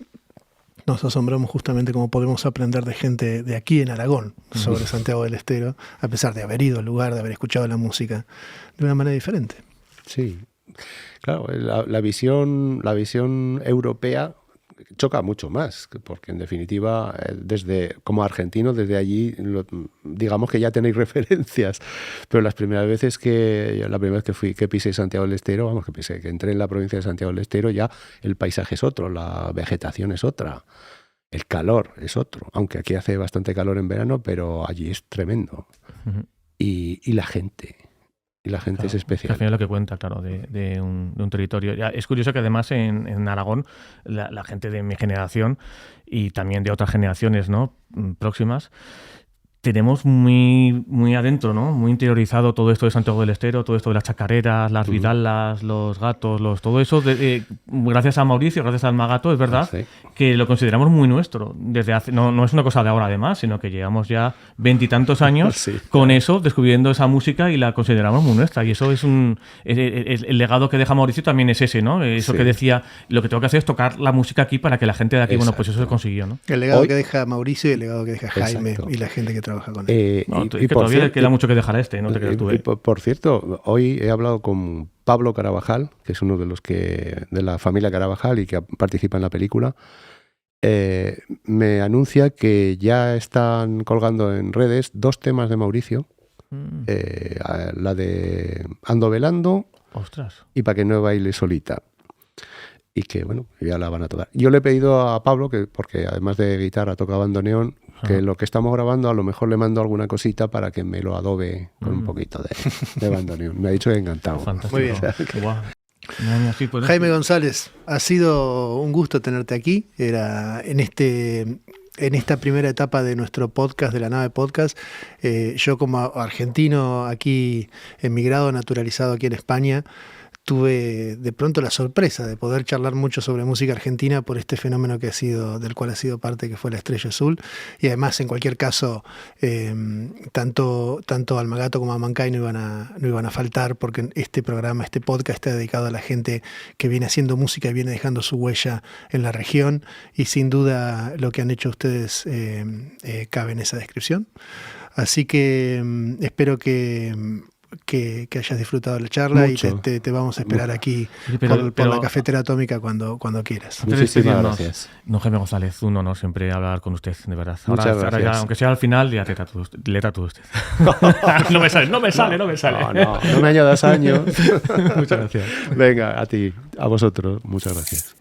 nos asombramos justamente cómo podemos aprender de gente de aquí en Aragón sobre Santiago del Estero, a pesar de haber ido al lugar, de haber escuchado la música de una manera diferente. Sí, claro, la visión europea choca mucho más, porque en definitiva, como argentino, desde allí, digamos que ya tenéis referencias, pero la primera vez que pisé Santiago del Estero, que entré en la provincia de Santiago del Estero, ya el paisaje es otro, la vegetación es otra, el calor es otro, aunque aquí hace bastante calor en verano, pero allí es tremendo. Y la gente... Y la gente es especial. Al final lo que cuenta, claro, de un territorio. Ya, es curioso que además en Aragón la gente de mi generación y también de otras generaciones, ¿no?, próximas, tenemos muy, muy adentro, ¿no?, muy interiorizado todo esto de Santiago del Estero, todo esto de las chacareras, las vidalas, los gatos, todo eso. Gracias a Mauricio, gracias al Magato, es verdad que lo consideramos muy nuestro. Desde hace, no es una cosa de ahora además, sino que llevamos ya 20 y tantos años con eso, descubriendo esa música y la consideramos muy nuestra. Y eso es el legado que deja Mauricio también es ese, ¿no? Eso que decía, lo que tengo que hacer es tocar la música aquí para que la gente de aquí, bueno, pues eso se consiguió, ¿no? El legado que deja Mauricio y el legado que deja Jaime y la gente que trabaja con él. Y todavía queda mucho que dejar no te creas tú. Por cierto, hoy he hablado con Pablo Carabajal, que es uno de los de la familia Carabajal y que participa en la película. Me anuncia que ya están colgando en redes 2 temas de Mauricio, la de Ando Velando. Ostras. Y Pa' que no baile solita. Y que, bueno, ya la van a tocar. Yo le he pedido a Pablo, porque además de guitarra toca bandoneón, que lo que estamos grabando a lo mejor le mando alguna cosita para que me lo adobe con un poquito de bandoneón. Me ha dicho que encantado. Fantástico. Muy bien. Sí, pues, Jaime González, ha sido un gusto tenerte aquí. Era en esta primera etapa de nuestro podcast, de la nave podcast. Yo como argentino aquí emigrado, naturalizado aquí en España, tuve de pronto la sorpresa de poder charlar mucho sobre música argentina por este fenómeno del cual ha sido parte, que fue La Estrella Azul. Y además, en cualquier caso, tanto Almagato como Amancay no iban a faltar, porque este programa, este podcast está dedicado a la gente que viene haciendo música y viene dejando su huella en la región, y sin duda lo que han hecho ustedes cabe en esa descripción. Así que espero que hayas disfrutado de la charla. Mucho. Y te vamos a esperar aquí por la Cafetera Atómica cuando quieras. Muchísimas gracias. Don Jaime González, un honor siempre hablar con usted, de verdad. Ahora ya, aunque sea al final, ya le tatúo usted. No me sale. No me añadas años. Muchas gracias. Venga, a ti, a vosotros, muchas gracias.